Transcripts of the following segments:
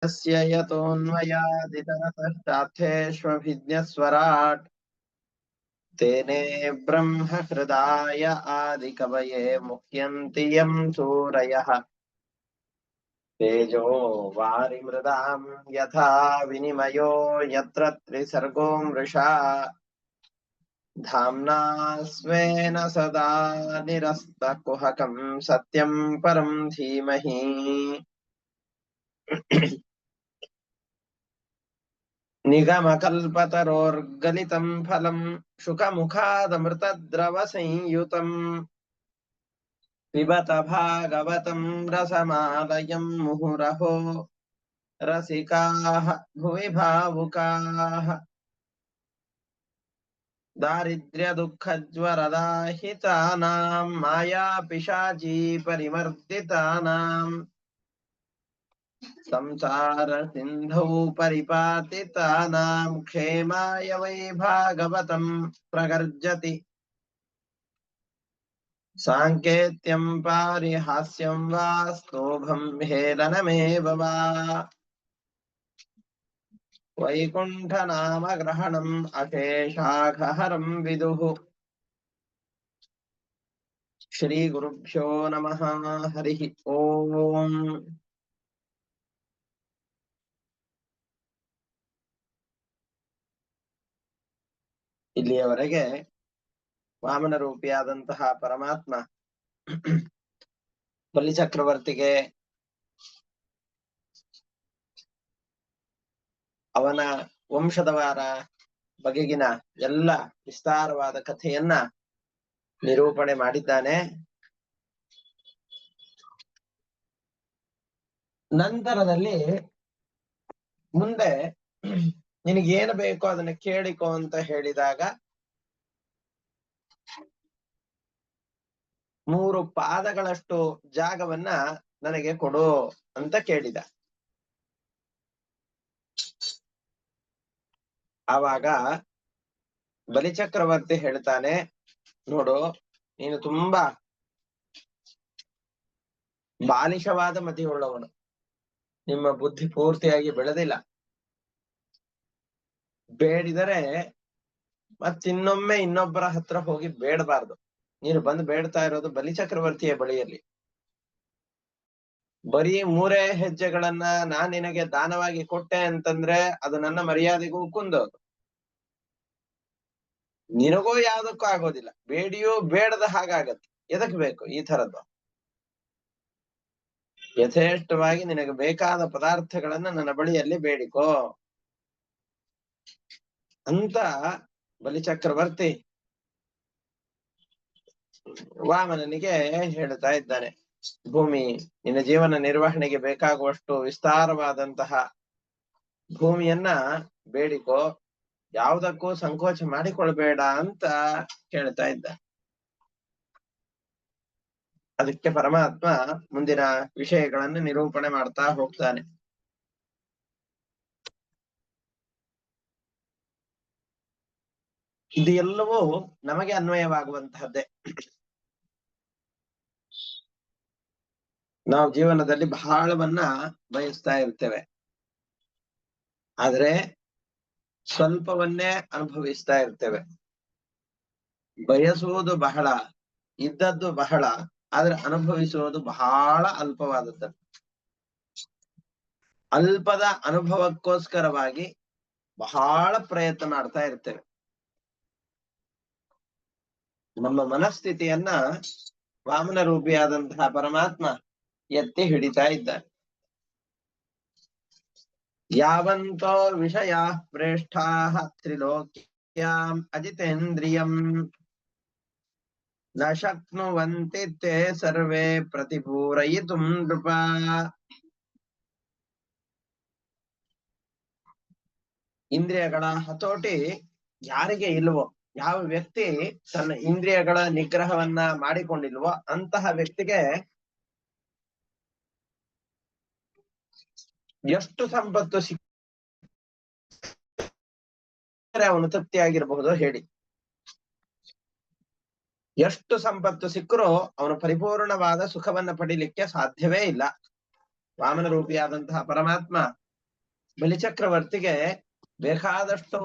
यस्य यतोऽन्वयादितरतश्चार्थेष्वभिज्ञस्वराट् तेने ब्रह्म हृदाय आदिकवये मुह्यन्ति यं सूरयः तेजो वारिमृदां यथा विनिमयो यत्र त्रिसर्गो मृषा धाम्ना स्वेन सदा निरस्तकुहकं सत्यं परं धीमहि निगमकल्पतरोर्गलितं फलं शुकमुखादमृतद्रवसंयुतम् पिबत भागवतं रसमालयं मुहुरहो रसिकाः भुवि भावुकाः दारिद्र्यदुःखज्वरदाहितानां मायापिशाची परिमर्दितानां संसार सिन्धौ परिपातितानां क्षेमाय वै भागवतं प्रगर्जति साङ्केत्यं पारिहास्यं वा स्तोभं हेलनमेव वा वैकुण्ठनामग्रहणम् अशेषाघहरं विदुः श्रीगुरुभ्यो नमः हरिः ओम् ಇಲ್ಲಿಯವರೆಗೆ ವಾಮನ ರೂಪಿಯಾದಂತಹ ಪರಮಾತ್ಮ ಬಲಿಚಕ್ರವರ್ತಿಗೆ ಅವನ ವಂಶದವರ ಬಗೆಗಿನ ಎಲ್ಲ ವಿಸ್ತಾರವಾದ ಕಥೆಯನ್ನ ನಿರೂಪಣೆ ಮಾಡಿದ್ದಾನೆ. ನಂತರದಲ್ಲಿ ಮುಂದೆ ನಿನಗೇನು ಬೇಕೋ ಅದನ್ನ ಕೇಳಿಕೋ ಅಂತ ಹೇಳಿದಾಗ 3 ಪಾದಗಳಷ್ಟು ಜಾಗವನ್ನ ನನಗೆ ಕೊಡು ಅಂತ ಕೇಳಿದ. ಆವಾಗ ಬಲಿಚಕ್ರವರ್ತಿ ಹೇಳ್ತಾನೆ, ನೋಡು, ನೀನು ತುಂಬಾ ಬಾಲಿಶವಾದ ಮತಿಯುಳ್ಳವನು, ನಿಮ್ಮ ಬುದ್ಧಿ ಪೂರ್ತಿಯಾಗಿ ಬೆಳೆದಿಲ್ಲ. ಬೇಡಿದರೆ ಮತ್ತಿನ್ನೊಮ್ಮೆ ಇನ್ನೊಬ್ಬರ ಹತ್ರ ಹೋಗಿ ಬೇಡಬಾರ್ದು. ನೀನು ಬಂದು ಬೇಡ್ತಾ ಇರೋದು ಬಲಿಚಕ್ರವರ್ತಿಯ ಬಳಿಯಲ್ಲಿ. ಬರೀ 3 ಹೆಜ್ಜೆಗಳನ್ನ ನಾನ್ ನಿನಗೆ ದಾನವಾಗಿ ಕೊಟ್ಟೆ ಅಂತಂದ್ರೆ ಅದು ನನ್ನ ಮರ್ಯಾದೆಗೂ ಕುಂದೋದು. ನಿನಗೂ ಯಾವ್ದಕ್ಕೂ ಆಗೋದಿಲ್ಲ. ಬೇಡಿಯೂ ಬೇಡದ ಹಾಗಾಗತ್ತೆ. ಎದಕ್ ಬೇಕು ಈ ಥರದ್ದು? ಯಥೇಷ್ಟವಾಗಿ ನಿನಗೆ ಬೇಕಾದ ಪದಾರ್ಥಗಳನ್ನ ನನ್ನ ಬಳಿಯಲ್ಲಿ ಬೇಡಿಕೋ ಅಂತ ಬಲಿಚಕ್ರವರ್ತಿ ವಾಮನನಿಗೆ ಹೇಳ್ತಾ ಇದ್ದಾನೆ. ಭೂಮಿ, ನಿನ್ನ ಜೀವನ ನಿರ್ವಹಣೆಗೆ ಬೇಕಾಗುವಷ್ಟು ವಿಸ್ತಾರವಾದಂತಹ ಭೂಮಿಯನ್ನ ಬೇಡಿಕೋ, ಯಾವುದಕ್ಕೂ ಸಂಕೋಚ ಮಾಡಿಕೊಳ್ಬೇಡ ಅಂತ ಹೇಳ್ತಾ ಇದ್ದ. ಅದಕ್ಕೆ ಪರಮಾತ್ಮ ಮುಂದಿನ ವಿಷಯಗಳನ್ನು ನಿರೂಪಣೆ ಮಾಡ್ತಾ ಹೋಗ್ತಾನೆ. ಇದು ಎಲ್ಲವೂ ನಮಗೆ ಅನ್ವಯವಾಗುವಂತಹದ್ದೇ. ನಾವು ಜೀವನದಲ್ಲಿ ಬಹಳವನ್ನ ಬಯಸ್ತಾ ಇರ್ತೇವೆ, ಆದ್ರೆ ಸ್ವಲ್ಪವನ್ನೇ ಅನುಭವಿಸ್ತಾ ಇರ್ತೇವೆ. ಬಯಸುವುದು ಬಹಳ, ಇದ್ದದ್ದು ಬಹಳ, ಆದ್ರೆ ಅನುಭವಿಸುವುದು ಬಹಳ ಅಲ್ಪವಾದದ್ದು. ಅಲ್ಪದ ಅನುಭವಕ್ಕೋಸ್ಕರವಾಗಿ ಬಹಳ ಪ್ರಯತ್ನ ಮಾಡ್ತಾ ಇರ್ತೇವೆ. ನಮ್ಮ ಮನಸ್ಥಿತಿಯನ್ನ ವಾಮನ ರೂಪಿಯಾದಂತಹ ಪರಮಾತ್ಮ ಎತ್ತಿ ಹಿಡಿತಾ ಇದ್ದಾನೆ. ಯಾವಂತೋ ವಿಷಯ ಪ್ರೇಷ್ಠಾ ತ್ರಿಲೋಕ್ಯಾಂ ಅಜಿತೇಂದ್ರಿಯಂ ನ ಶಕ್ನುವಂತಿ ತೇ ಸರ್ವೇ ಪ್ರತಿಪೂರಯಿತುಂ ನೃಪ. ಇಂದ್ರಿಯಗಳ ಹತೋಟಿ ಯಾರಿಗೆ ಇಲ್ವೋ, ಯಾವ ವ್ಯಕ್ತಿ ತನ್ನ ಇಂದ್ರಿಯಗಳ ನಿಗ್ರಹವನ್ನ ಮಾಡಿಕೊಂಡಿಲ್ವೋ ಅಂತಹ ವ್ಯಕ್ತಿಗೆ ಎಷ್ಟು ಸಂಪತ್ತು ಸಿಕ್ಕರೆ ಅವನು ತೃಪ್ತಿಯಾಗಿರಬಹುದು ಹೇಳಿ? ಎಷ್ಟು ಸಂಪತ್ತು ಸಿಕ್ಕರೂ ಅವನು ಪರಿಪೂರ್ಣವಾದ ಸುಖವನ್ನ ಪಡಿಲಿಕ್ಕೆ ಸಾಧ್ಯವೇ ಇಲ್ಲ. ವಾಮನ ರೂಪಿಯಾದಂತಹ ಪರಮಾತ್ಮ ಬಲಿಚಕ್ರವರ್ತಿಗೆ ಬೇಕಾದಷ್ಟು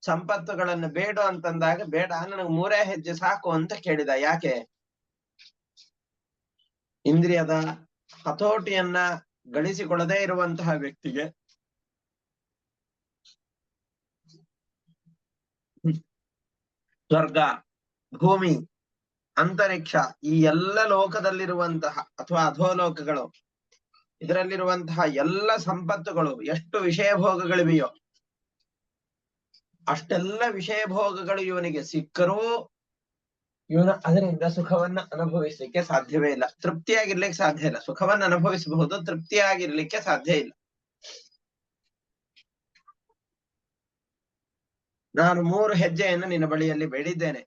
ಸಂಪತ್ತುಗಳನ್ನು ಬೇಡು ಅಂತಂದಾಗ, ಬೇಡ, ನನಗೆ 3 ಹೆಜ್ಜೆ ಸಾಕು ಅಂತ ಕೇಳಿದ. ಯಾಕೆ? ಇಂದ್ರಿಯದ ಹತೋಟಿಯನ್ನ ಗಳಿಸಿಕೊಳ್ಳದೇ ಇರುವಂತಹ ವ್ಯಕ್ತಿಗೆ ಸ್ವರ್ಗ, ಭೂಮಿ, ಅಂತರಿಕ್ಷ, ಈ ಎಲ್ಲ ಲೋಕದಲ್ಲಿರುವಂತಹ ಅಥವಾ ಅಧೋಲೋಕಗಳು, ಇದರಲ್ಲಿರುವಂತಹ ಎಲ್ಲ ಸಂಪತ್ತುಗಳು, ಎಷ್ಟು ವಿಷಯ ಭೋಗಗಳಿವೆಯೋ ಅಷ್ಟೆಲ್ಲ ವಿಷಯ ಭೋಗಗಳು ಇವನಿಗೆ ಸಿಕ್ಕರೂ ಇವನು ಅದರಿಂದ ಸುಖವನ್ನ ಅನುಭವಿಸ್ಲಿಕ್ಕೆ ಸಾಧ್ಯವೇ ಇಲ್ಲ, ತೃಪ್ತಿಯಾಗಿರ್ಲಿಕ್ಕೆ ಸಾಧ್ಯ ಇಲ್ಲ. ಸುಖವನ್ನ ಅನುಭವಿಸಬಹುದು, ತೃಪ್ತಿಯಾಗಿರ್ಲಿಕ್ಕೆ ಸಾಧ್ಯ ಇಲ್ಲ. ನಾನು 3 ಹೆಜ್ಜೆಯನ್ನು ನಿನ್ನ ಬಳಿಯಲ್ಲಿ ಬೇಡಿದ್ದೇನೆ.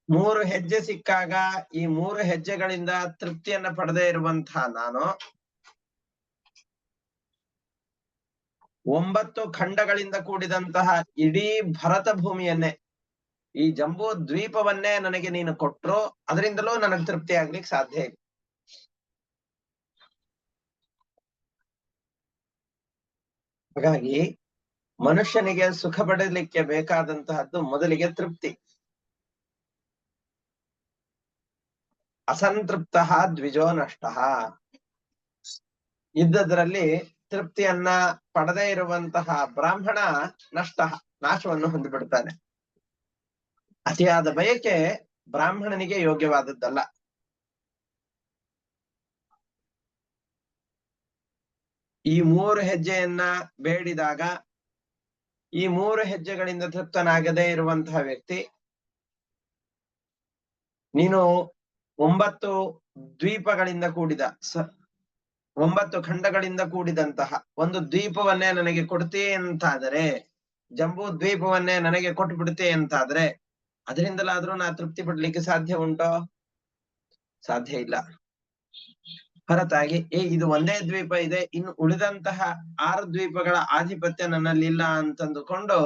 3 ಹೆಜ್ಜೆ ಸಿಕ್ಕಾಗ ಈ 3 ಹೆಜ್ಜೆಗಳಿಂದ ತೃಪ್ತಿಯನ್ನ ಪಡೆದೇ ಇರುವಂತಹ ನಾನು 9 ಖಂಡಗಳಿಂದ ಕೂಡಿದಂತಹ ಇಡೀ ಭರತ ಭೂಮಿಯನ್ನೇ, ಈ ಜಂಬೂ ದ್ವೀಪವನ್ನೇ ನನಗೆ ನೀನು ಕೊಟ್ರು, ಅದರಿಂದಲೂ ನನಗೆ ತೃಪ್ತಿ ಆಗ್ಲಿಕ್ಕೆ ಸಾಧ್ಯ ಇಲ್ಲ. ಹಾಗಾಗಿ ಮನುಷ್ಯನಿಗೆ ಸುಖ ಪಡೆಯಲಿಕ್ಕೆ ಬೇಕಾದಂತಹದ್ದು ಮೊದಲಿಗೆ ತೃಪ್ತಿ. ಅಸಂತೃಪ್ತ ದ್ವಿಜೋ ನಷ್ಟ. ಇದ್ದದ್ರಲ್ಲಿ ತೃಪ್ತಿಯನ್ನ ಪಡೆದೇ ಇರುವಂತಹ ಬ್ರಾಹ್ಮಣ ನಷ್ಟ, ನಾಶವನ್ನು ಹೊಂದಿಬಿಡ್ತಾನೆ. ಅತಿಯಾದ ಬಯಕೆ ಬ್ರಾಹ್ಮಣನಿಗೆ ಯೋಗ್ಯವಾದದ್ದಲ್ಲ. ಈ 3 ಹೆಜ್ಜೆಯನ್ನ ಬೇಡಿದಾಗ ಈ 3 ಹೆಜ್ಜೆಗಳಿಂದ ತೃಪ್ತನಾಗದೇ ಇರುವಂತಹ ವ್ಯಕ್ತಿ, ನೀನು 9 ದ್ವೀಪಗಳಿಂದ ಕೂಡಿದ 9 ಖಂಡಗಳಿಂದ ಕೂಡಿದಂತಹ ಒಂದು ದ್ವೀಪವನ್ನೇ ನನಗೆ ಕೊಡ್ತೀ ಅಂತಾದರೆ, ಜಂಬೂ ದ್ವೀಪವನ್ನೇ ನನಗೆ ಕೊಟ್ಟು ಬಿಡ್ತೀ ಅಂತಾದ್ರೆ, ಅದರಿಂದಲಾದ್ರೂ ನಾ ತೃಪ್ತಿ ಪಡ್ಲಿಕ್ಕೆ ಸಾಧ್ಯ ಉಂಟೋ? ಸಾಧ್ಯ ಇಲ್ಲ. ಹೊರತಾಗಿ ಇದು ಒಂದೇ ದ್ವೀಪ ಇದೆ, ಇನ್ನು ಉಳಿದಂತಹ 6 ದ್ವೀಪಗಳ ಆಧಿಪತ್ಯ ನನ್ನಲ್ಲಿಲ್ಲ ಅಂತಂದುಕೊಂಡು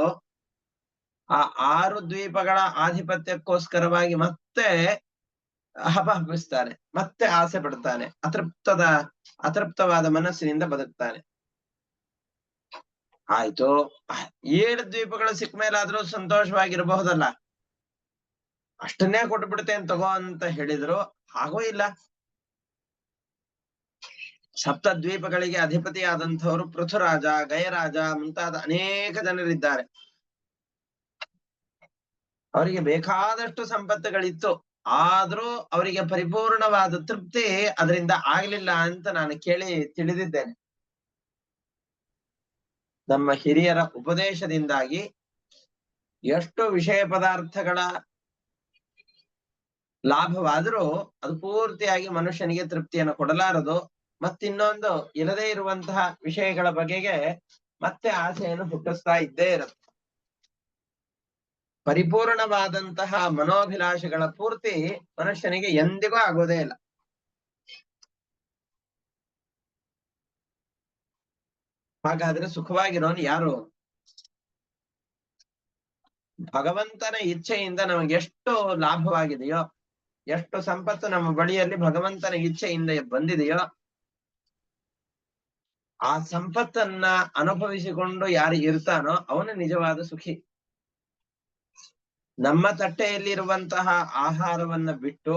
ಆ 6 ದ್ವೀಪಗಳ ಆಧಿಪತ್ಯಕ್ಕೋಸ್ಕರವಾಗಿ ಮತ್ತೆ ಹಬ್ಬಹಬ್ಬಿಸ್ತಾನೆ, ಮತ್ತೆ ಆಸೆ ಪಡ್ತಾನೆ, ಅತೃಪ್ತವಾದ ಮನಸ್ಸಿನಿಂದ ಬದುಕ್ತಾನೆ. ಆಯ್ತು, 7 ದ್ವೀಪಗಳು ಸಿಕ್ಕ ಮೇಲಾದ್ರೂ ಸಂತೋಷವಾಗಿರಬಹುದಲ್ಲ, ಅಷ್ಟನ್ನೇ ಕೊಟ್ಟು ಬಿಡ್ತೇನೆ ತಗೋ ಅಂತ ಹೇಳಿದ್ರು ಹಾಗೂ ಇಲ್ಲ. 7 ದ್ವೀಪಗಳಿಗೆ ಅಧಿಪತಿಯಾದಂಥವರು ಪೃಥುರಾಜ, ಗಯರಾಜ ಮುಂತಾದ ಅನೇಕ ಜನರಿದ್ದಾರೆ. ಅವರಿಗೆ ಬೇಕಾದಷ್ಟು ಸಂಪತ್ತುಗಳಿತ್ತು, ಆದ್ರೂ ಅವರಿಗೆ ಪರಿಪೂರ್ಣವಾದ ತೃಪ್ತಿ ಅದರಿಂದ ಆಗ್ಲಿಲ್ಲ ಅಂತ ನಾನು ಕೇಳಿ ತಿಳಿದಿದ್ದೇನೆ. ನಮ್ಮ ಹಿರಿಯರ ಉಪದೇಶದಿಂದಾಗಿ ಎಷ್ಟು ವಿಷಯ ಪದಾರ್ಥಗಳ ಲಾಭವಾದರೂ ಅದು ಪೂರ್ತಿಯಾಗಿ ಮನುಷ್ಯನಿಗೆ ತೃಪ್ತಿಯನ್ನು ಕೊಡಲಾರದು. ಮತ್ತಿನ್ನೊಂದು, ಇರದೇ ಇರುವಂತಹ ವಿಷಯಗಳ ಬಗೆಗೆ ಮತ್ತೆ ಆಸೆಯನ್ನು ಹುಟ್ಟಿಸ್ತಾ ಇದ್ದೇ ಇರುತ್ತೆ. ಪರಿಪೂರ್ಣವಾದಂತಹ ಮನೋಭಿಲಾಷೆಗಳ ಪೂರ್ತಿ ಮನುಷ್ಯನಿಗೆ ಎಂದಿಗೂ ಆಗೋದೇ ಇಲ್ಲ. ಹಾಗಾದ್ರೆ ಸುಖವಾಗಿರೋನು ಯಾರು? ಭಗವಂತನ ಇಚ್ಛೆಯಿಂದ ನಮಗೆ ಎಷ್ಟು ಲಾಭವಾಗಿದೆಯೋ, ಎಷ್ಟು ಸಂಪತ್ತು ನಮ್ಮ ಬಳಿಯಲ್ಲಿ ಭಗವಂತನ ಇಚ್ಛೆಯಿಂದ ಬಂದಿದೆಯೋ, ಆ ಸಂಪತ್ತನ್ನ ಅನುಭವಿಸಿಕೊಂಡು ಯಾರು ಇರ್ತಾನೋ ಅವನು ನಿಜವಾದ ಸುಖಿ. ನಮ್ಮ ತಟ್ಟೆಯಲ್ಲಿರುವಂತಹ ಆಹಾರವನ್ನ ಬಿಟ್ಟು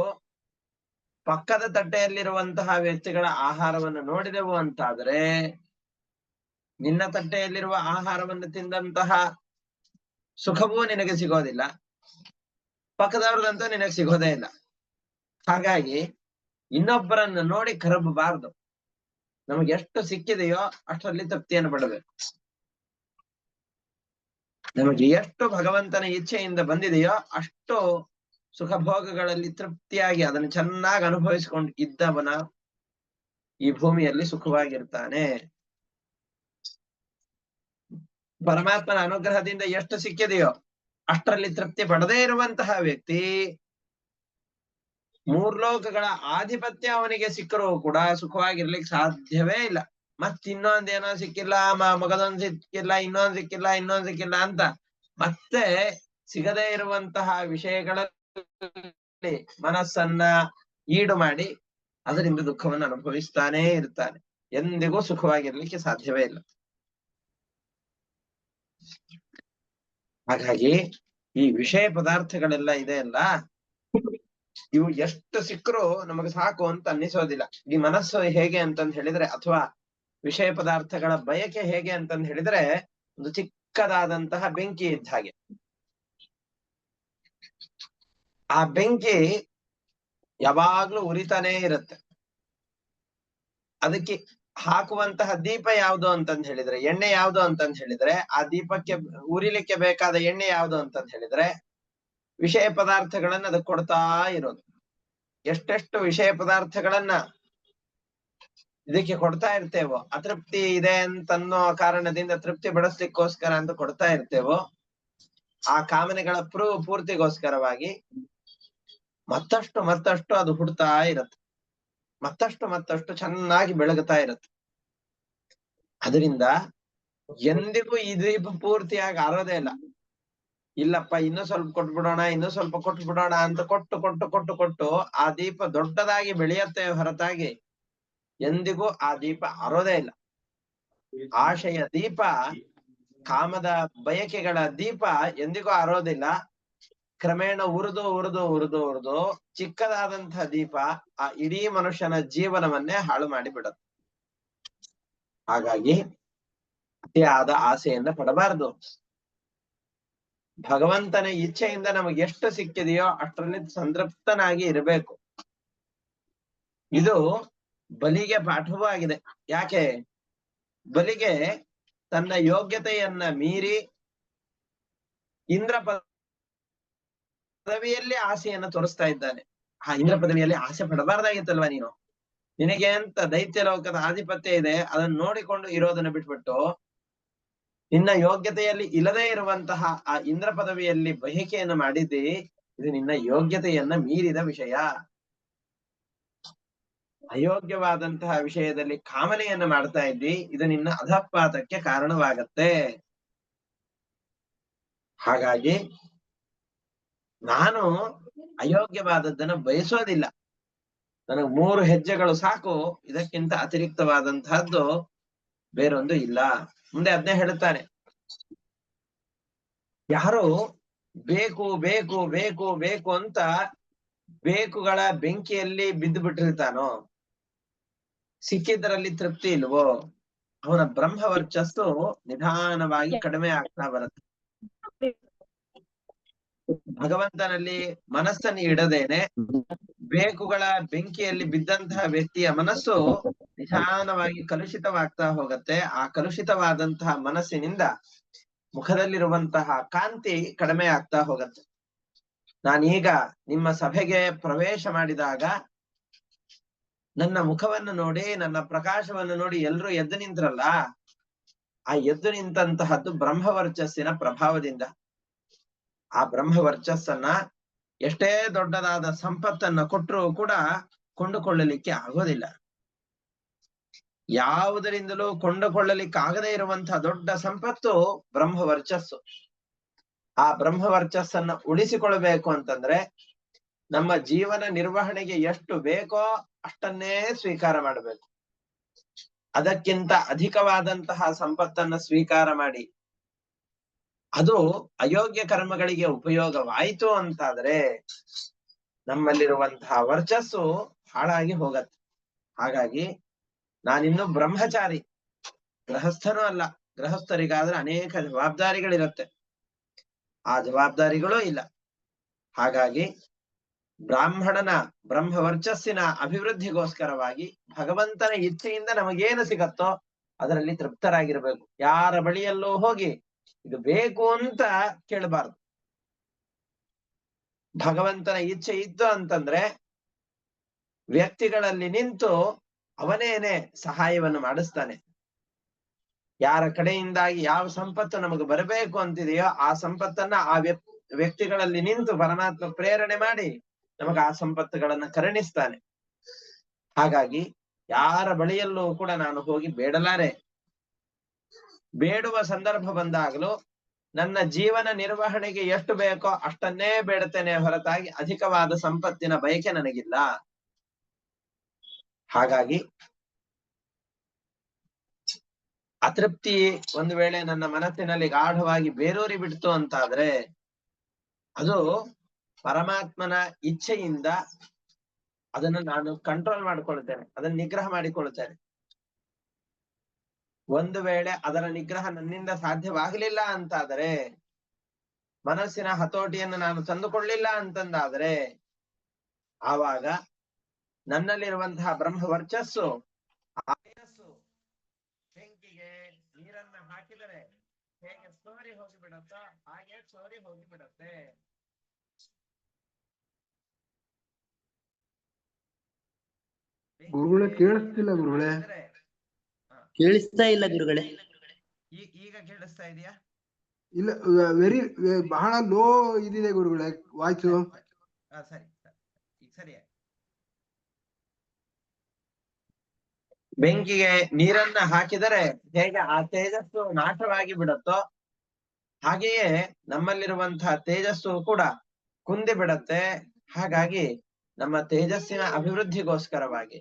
ಪಕ್ಕದ ತಟ್ಟೆಯಲ್ಲಿರುವಂತಹ ವ್ಯಕ್ತಿಗಳ ಆಹಾರವನ್ನು ನೋಡಿದೆವು ಅಂತಾದ್ರೆ, ನಿನ್ನ ತಟ್ಟೆಯಲ್ಲಿರುವ ಆಹಾರವನ್ನು ತಿಂದಂತಹ ಸುಖವೂ ನಿನಗೆ ಸಿಗೋದಿಲ್ಲ, ಪಕ್ಕದವ್ರದಂತೂ ನಿನಗೆ ಸಿಗೋದೇ ಇಲ್ಲ. ಹಾಗಾಗಿ ಇನ್ನೊಬ್ಬರನ್ನು ನೋಡಿ ಕರಬಬಾರದು. ನಮಗೆ ಎಷ್ಟು ಸಿಕ್ಕಿದೆಯೋ ಅಷ್ಟರಲ್ಲಿ ತೃಪ್ತಿಯನ್ನು ಪಡಬೇಕು. ನಮಗೆ ಎಷ್ಟು ಭಗವಂತನ ಇಚ್ಛೆಯಿಂದ ಬಂದಿದೆಯೋ ಅಷ್ಟು ಸುಖ ಭೋಗಗಳಲ್ಲಿ ತೃಪ್ತಿಯಾಗಿ ಅದನ್ನು ಚೆನ್ನಾಗಿ ಅನುಭವಿಸಿಕೊಂಡು ಇದ್ದವನ ಈ ಭೂಮಿಯಲ್ಲಿ ಸುಖವಾಗಿರ್ತಾನೆ. ಪರಮಾತ್ಮನ ಅನುಗ್ರಹದಿಂದ ಎಷ್ಟು ಸಿಕ್ಕಿದೆಯೋ ಅಷ್ಟರಲ್ಲಿ ತೃಪ್ತಿ ಪಡದೇ ಇರುವಂತಹ ವ್ಯಕ್ತಿ 3 ಲೋಕಗಳ ಆಧಿಪತ್ಯ ಅವನಿಗೆ ಸಿಕ್ಕರೂ ಕೂಡ ಸುಖವಾಗಿರ್ಲಿಕ್ಕೆ ಸಾಧ್ಯವೇ ಇಲ್ಲ. ಮತ್ತಿನ್ನೊಂದೇನೋ ಸಿಕ್ಕಿಲ್ಲ, ಮಗದೊಂದು ಸಿಕ್ಕಿಲ್ಲ, ಇನ್ನೊಂದು ಸಿಕ್ಕಿಲ್ಲ ಅಂತ ಮತ್ತೆ ಸಿಗದೇ ಇರುವಂತಹ ವಿಷಯಗಳಲ್ಲಿ ಮನಸ್ಸನ್ನ ಈಡು ಮಾಡಿ ಅದರಿಂದ ದುಃಖವನ್ನು ಅನುಭವಿಸ್ತಾನೇ ಇರ್ತಾನೆ. ಎಂದಿಗೂ ಸುಖವಾಗಿರ್ಲಿಕ್ಕೆ ಸಾಧ್ಯವೇ ಇಲ್ಲ. ಹಾಗಾಗಿ ಈ ವಿಷಯ ಪದಾರ್ಥಗಳೆಲ್ಲ ಇದೆ ಅಲ್ಲ, ಇವು ಎಷ್ಟು ಸಿಕ್ಕರೂ ನಮಗೆ ಸಾಕು ಅಂತ ಅನ್ನಿಸೋದಿಲ್ಲ. ಈ ಮನಸ್ಸು ಹೇಗೆ ಅಂತಂದ್ ಹೇಳಿದ್ರೆ, ಅಥವಾ ವಿಷಯ ಪದಾರ್ಥಗಳ ಬಯಕೆ ಹೇಗೆ ಅಂತಂದ್ ಹೇಳಿದ್ರೆ, ಒಂದು ಚಿಕ್ಕದಾದಂತಹ ಬೆಂಕಿ ಇದ್ದ ಹಾಗೆ. ಆ ಬೆಂಕಿ ಯಾವಾಗ್ಲೂ ಉರಿತಾನೇ ಇರುತ್ತೆ. ಅದಕ್ಕೆ ಹಾಕುವಂತಹ ದೀಪ ಯಾವುದು ಅಂತಂದ್ ಹೇಳಿದ್ರೆ, ಎಣ್ಣೆ ಯಾವುದು ಅಂತಂದ್ ಹೇಳಿದ್ರೆ, ಆ ದೀಪಕ್ಕೆ ಉರಿಲಿಕ್ಕೆ ಬೇಕಾದ ಎಣ್ಣೆ ಯಾವುದು ಅಂತಂದ್ ಹೇಳಿದ್ರೆ, ವಿಷಯ ಪದಾರ್ಥಗಳನ್ನ ಅದಕ್ಕೆ ಕೊಡ್ತಾ ಇರೋದು. ಎಷ್ಟೆಷ್ಟು ವಿಷಯ ಪದಾರ್ಥಗಳನ್ನ ಇದಕ್ಕೆ ಕೊಡ್ತಾ ಇರ್ತೇವೋ, ಅತೃಪ್ತಿ ಇದೆ ಅಂತನ್ನೋ ಕಾರಣದಿಂದ ತೃಪ್ತಿ ಬಡಿಸ್ಲಿಕ್ಕೋಸ್ಕರ ಅಂತ ಕೊಡ್ತಾ ಇರ್ತೇವೋ, ಆ ಕಾಮನೆಗಳ ಪೂರ್ತಿಗೋಸ್ಕರವಾಗಿ ಮತ್ತಷ್ಟು ಮತ್ತಷ್ಟು ಅದು ಹುಡ್ತಾ ಇರುತ್ತೆ, ಮತ್ತಷ್ಟು ಮತ್ತಷ್ಟು ಚೆನ್ನಾಗಿ ಬೆಳಗುತ್ತಾ ಇರುತ್ತೆ. ಅದರಿಂದ ಎಂದಿಗೂ ಈ ದೀಪ ಪೂರ್ತಿಯಾಗಿ ಆರೋದೇ ಇಲ್ಲ. ಇಲ್ಲಪ್ಪ ಇನ್ನೂ ಸ್ವಲ್ಪ ಕೊಟ್ಬಿಡೋಣ, ಇನ್ನೂ ಸ್ವಲ್ಪ ಕೊಟ್ಬಿಡೋಣ ಅಂತ ಕೊಟ್ಟು ಕೊಟ್ಟು ಕೊಟ್ಟು ಕೊಟ್ಟು ಆ ದೀಪ ದೊಡ್ಡದಾಗಿ ಬೆಳೆಯುತ್ತೆ ಹೊರತಾಗಿ ಎಂದಿಗೂ ಆ ದೀಪ ಆರೋದೇ ಇಲ್ಲ. ಆಶೆಯ ದೀಪ, ಕಾಮದ ಬಯಕೆಗಳ ದೀಪ ಎಂದಿಗೂ ಆರೋದಿಲ್ಲ. ಕ್ರಮೇಣ ಉರಿದು ಉರಿದು ಉರಿದು ಉರಿದು ಚಿಕ್ಕದಾದಂತಹ ದೀಪ ಆ ಇಡೀ ಮನುಷ್ಯನ ಜೀವನವನ್ನೇ ಹಾಳು ಮಾಡಿಬಿಡುತ್ತೆ. ಹಾಗಾಗಿ ಅತಿಯಾದ ಆಸೆಯನ್ನ ಪಡಬಾರದು. ಭಗವಂತನ ಇಚ್ಛೆಯಿಂದ ನಮಗೆ ಎಷ್ಟು ಸಿಕ್ಕಿದೆಯೋ ಅಷ್ಟರಲ್ಲಿ ಸಂತೃಪ್ತನಾಗಿ ಇರಬೇಕು. ಇದು ಬಲಿಗೆ ಪಾಠವೂ ಆಗಿದೆ. ಯಾಕೆ? ಬಲಿಗೆ ತನ್ನ ಯೋಗ್ಯತೆಯನ್ನ ಮೀರಿ ಇಂದ್ರ ಪದವಿಯಲ್ಲಿ ಆಸೆಯನ್ನ ತೋರಿಸ್ತಾ ಇದ್ದಾನೆ. ಆ ಇಂದ್ರ ಪದವಿಯಲ್ಲಿ ಆಸೆ ಪಡಬಾರ್ದಾಗಿತ್ತಲ್ವಾ ನೀನು? ನಿನಗೆ ಅಂತ ದೈತ್ಯ ಲೋಕದ ಆಧಿಪತ್ಯ ಇದೆ, ಅದನ್ನ ನೋಡಿಕೊಂಡು ಇರೋದನ್ನ ಬಿಟ್ಬಿಟ್ಟು ನಿನ್ನ ಯೋಗ್ಯತೆಯಲ್ಲಿ ಇಲ್ಲದೆ ಇರುವಂತಹ ಆ ಇಂದ್ರ ಪದವಿಯಲ್ಲಿ ಬಯಕೆಯನ್ನು ಮಾಡಿದ್ದಿ. ಇದು ನಿನ್ನ ಯೋಗ್ಯತೆಯನ್ನ ಮೀರಿದ ವಿಷಯ. ಅಯೋಗ್ಯವಾದಂತಹ ವಿಷಯದಲ್ಲಿ ಕಾಮನೆಯನ್ನ ಮಾಡ್ತಾ ಇದ್ದಿ, ಇದು ನಿನ್ನ ಅಧಪಾತಕ್ಕೆ ಕಾರಣವಾಗತ್ತೆ. ಹಾಗಾಗಿ ನಾನು ಅಯೋಗ್ಯವಾದದ್ದನ್ನ ಬಯಸೋದಿಲ್ಲ. ನನಗೆ 3 ಹೆಜ್ಜೆಗಳು ಸಾಕು, ಇದಕ್ಕಿಂತ ಅತಿರಿಕ್ತವಾದಂತಹದ್ದು ಬೇರೊಂದು ಇಲ್ಲ. ಮುಂದೆ ಅದನ್ನೇ ಹೇಳುತ್ತಾನೆ. ಯಾರು ಬೇಕು ಬೇಕು ಬೇಕು ಬೇಕು ಅಂತ ಬೇಕುಗಳ ಬೆಂಕಿಯಲ್ಲಿ ಬಿದ್ದು ಬಿಟ್ಟಿರ್ತಾನೋ, ಸಿಕ್ಕಿದ್ರಲ್ಲಿ ತೃಪ್ತಿ ಇಲ್ವೋ, ಅವನ ಬ್ರಹ್ಮ ವರ್ಚಸ್ಸು ನಿಧಾನವಾಗಿ ಕಡಿಮೆ ಆಗ್ತಾ ಬರುತ್ತೆ. ಭಗವಂತನಲ್ಲಿ ಮನಸ್ಸನ್ನು ಇಡದೇನೆ ಬೇಕುಗಳ ಬೆಂಕಿಯಲ್ಲಿ ಬಿದ್ದಂತಹ ವ್ಯಕ್ತಿಯ ಮನಸ್ಸು ನಿಧಾನವಾಗಿ ಕಲುಷಿತವಾಗ್ತಾ ಹೋಗತ್ತೆ. ಆ ಕಲುಷಿತವಾದಂತಹ ಮನಸ್ಸಿನಿಂದ ಮುಖದಲ್ಲಿರುವಂತಹ ಕಾಂತಿ ಕಡಿಮೆ ಆಗ್ತಾ ಹೋಗತ್ತೆ. ನಾನೀಗ ನಿಮ್ಮ ಸಭೆಗೆ ಪ್ರವೇಶ ಮಾಡಿದಾಗ ನನ್ನ ಮುಖವನ್ನು ನೋಡಿ, ನನ್ನ ಪ್ರಕಾಶವನ್ನು ನೋಡಿ ಎಲ್ರೂ ಎದ್ದು ನಿಂತ್ರಲ್ಲ, ಆ ಎದ್ದು ನಿಂತಂತಹದ್ದು ಬ್ರಹ್ಮವರ್ಚಸ್ಸಿನ ಪ್ರಭಾವದಿಂದ. ಆ ಬ್ರಹ್ಮವರ್ಚಸ್ಸನ್ನ ಎಷ್ಟೇ ದೊಡ್ಡದಾದ ಸಂಪತ್ತನ್ನ ಕೊಟ್ಟರೂ ಕೂಡ ಕೊಂಡುಕೊಳ್ಳಲಿಕ್ಕೆ ಆಗೋದಿಲ್ಲ. ಯಾವುದರಿಂದಲೂ ಕೊಂಡುಕೊಳ್ಳಲಿಕ್ಕೆ ಆಗದೇ ಇರುವಂತಹ ದೊಡ್ಡ ಸಂಪತ್ತು ಬ್ರಹ್ಮವರ್ಚಸ್ಸು. ಆ ಬ್ರಹ್ಮವರ್ಚಸ್ಸನ್ನ ಉಳಿಸಿಕೊಳ್ಬೇಕು ಅಂತಂದ್ರೆ ನಮ್ಮ ಜೀವನ ನಿರ್ವಹಣೆಗೆ ಎಷ್ಟು ಬೇಕೋ ಅಷ್ಟನ್ನೇ ಸ್ವೀಕಾರ ಮಾಡಬೇಕು. ಅದಕ್ಕಿಂತ ಅಧಿಕವಾದಂತಹ ಸಂಪತ್ತನ್ನ ಸ್ವೀಕಾರ ಮಾಡಿ ಅದು ಅಯೋಗ್ಯ ಕರ್ಮಗಳಿಗೆ ಉಪಯೋಗವಾಯಿತು ಅಂತಾದ್ರೆ ನಮ್ಮಲ್ಲಿರುವಂತಹ ವರ್ಚಸ್ಸು ಹಾಳಾಗಿ ಹೋಗತ್ತೆ. ಹಾಗಾಗಿ ನಾನಿನ್ನು ಬ್ರಹ್ಮಚಾರಿ, ಗೃಹಸ್ಥನೂ ಅಲ್ಲ. ಗೃಹಸ್ಥರಿಗಾದ್ರೆ ಅನೇಕ ಜವಾಬ್ದಾರಿಗಳಿರುತ್ತೆ, ಆ ಜವಾಬ್ದಾರಿಗಳೂ ಇಲ್ಲ. ಹಾಗಾಗಿ ಬ್ರಾಹ್ಮಣನ ಬ್ರಹ್ಮವರ್ಚಸ್ಸಿನ ಅಭಿವೃದ್ಧಿಗೋಸ್ಕರವಾಗಿ ಭಗವಂತನ ಇಚ್ಛೆಯಿಂದ ನಮಗೇನು ಸಿಗತ್ತೋ ಅದರಲ್ಲಿ ತೃಪ್ತರಾಗಿರ್ಬೇಕು. ಯಾರ ಬಳಿಯಲ್ಲೂ ಹೋಗಿ ಇದು ಬೇಕು ಅಂತ ಕೇಳಬಾರ್ದು. ಭಗವಂತನ ಇಚ್ಛೆ ಇತ್ತು ಅಂತಂದ್ರೆ ವ್ಯಕ್ತಿಗಳಲ್ಲಿ ನಿಂತು ಅವನೇನೆ ಸಹಾಯವನ್ನು ಮಾಡಿಸ್ತಾನೆ. ಯಾರ ಕಡೆಯಿಂದಾಗಿ ಯಾವ ಸಂಪತ್ತು ನಮಗೆ ಬರಬೇಕು ಅಂತಿದೆಯೋ ಆ ಸಂಪತ್ತನ್ನ ಆ ವ್ಯಕ್ತಿಗಳಲ್ಲಿ ನಿಂತು ಪರಮಾತ್ಮ ಪ್ರೇರಣೆ ಮಾಡಿ ನಮಗೆ ಆ ಸಂಪತ್ತುಗಳನ್ನ ಕರುಣಿಸ್ತಾನೆ. ಹಾಗಾಗಿ ಯಾರ ಬಳಿಯಲ್ಲೂ ಕೂಡ ನಾನು ಹೋಗಿ ಬೇಡಲಾರೆ. ಬೇಡುವ ಸಂದರ್ಭ ಬಂದಾಗಲೂ ನನ್ನ ಜೀವನ ನಿರ್ವಹಣೆಗೆ ಎಷ್ಟು ಬೇಕೋ ಅಷ್ಟನ್ನೇ ಬೇಡುತ್ತೇನೆ ಹೊರತಾಗಿ ಅಧಿಕವಾದ ಸಂಪತ್ತಿನ ಬಯಕೆ ನನಗಿಲ್ಲ. ಹಾಗಾಗಿ ಅತೃಪ್ತಿ ಒಂದು ವೇಳೆ ನನ್ನ ಮನಸ್ಸಿನಲ್ಲಿ ಗಾಢವಾಗಿ ಬೇರೂರಿ ಬಿಡ್ತು ಅಂತಾದ್ರೆ ಅದು ಪರಮಾತ್ಮನ ಇಚ್ಛೆಯಿಂದ ಅದನ್ನು ನಾನು ಕಂಟ್ರೋಲ್ ಮಾಡಿಕೊಳ್ತೇನೆ, ಅದನ್ನು ನಿಗ್ರಹ ಮಾಡಿಕೊಳ್ತೇನೆ. ಒಂದು ವೇಳೆ ಅದರ ನಿಗ್ರಹ ನನ್ನಿಂದ ಸಾಧ್ಯವಾಗಲಿಲ್ಲ ಅಂತಾದರೆ, ಮನಸ್ಸಿನ ಹತೋಟಿಯನ್ನು ನಾನು ತಂದುಕೊಳ್ಳಿಲ್ಲ ಅಂತಂದಾದ್ರೆ, ಆವಾಗ ನನ್ನಲ್ಲಿರುವಂತಹ ಬ್ರಹ್ಮ ವರ್ಚಸ್ಸು ಬೆಂಕಿಗೆ ನೀರನ್ನ ಹಾಕಿದರೆ ಹೇಗೆ ಸೋರಿ ಹೋಗಿಬಿಡುತ್ತೋ ಹಾಗೆ ಸೋರಿ ಹೋಗಿಬಿಡುತ್ತೆ. ಗುರುಗಳೇ ಕೇಳಿಸ್ತಿಲ್ಲ ಗುರುಗಳೇ. ಕೇಳಿಸ್ತಾ ಇಲ್ಲ ಗುರುಗಳೇ. ಈಗ ಕೇಳಿಸ್ತಾ ಇದೆಯಾ? ಇಲ್ಲ, ವೆರಿ ಬಹಳ ಲೋ ಇದಿದೆ ಗುರುಗಳೇ ವಾಯ್ಸು. ಸರಿ, ಈಗ ಸರಿ. ಬೆಂಕಿಗೆ ನೀರನ್ನ ಹಾಕಿದರೆ ಹೇಗೆ ಆ ತೇಜಸ್ಸು ನಾಶವಾಗಿ ಬಿಡುತ್ತೋ ಹಾಗೆಯೇ ನಮ್ಮಲ್ಲಿರುವಂತಹ ತೇಜಸ್ಸು ಕೂಡ ಕುಂದಿ ಬಿಡತ್ತೆ. ಹಾಗಾಗಿ ನಮ್ಮ ತೇಜಸ್ಸಿನ ಅಭಿವೃದ್ಧಿಗೋಸ್ಕರವಾಗಿ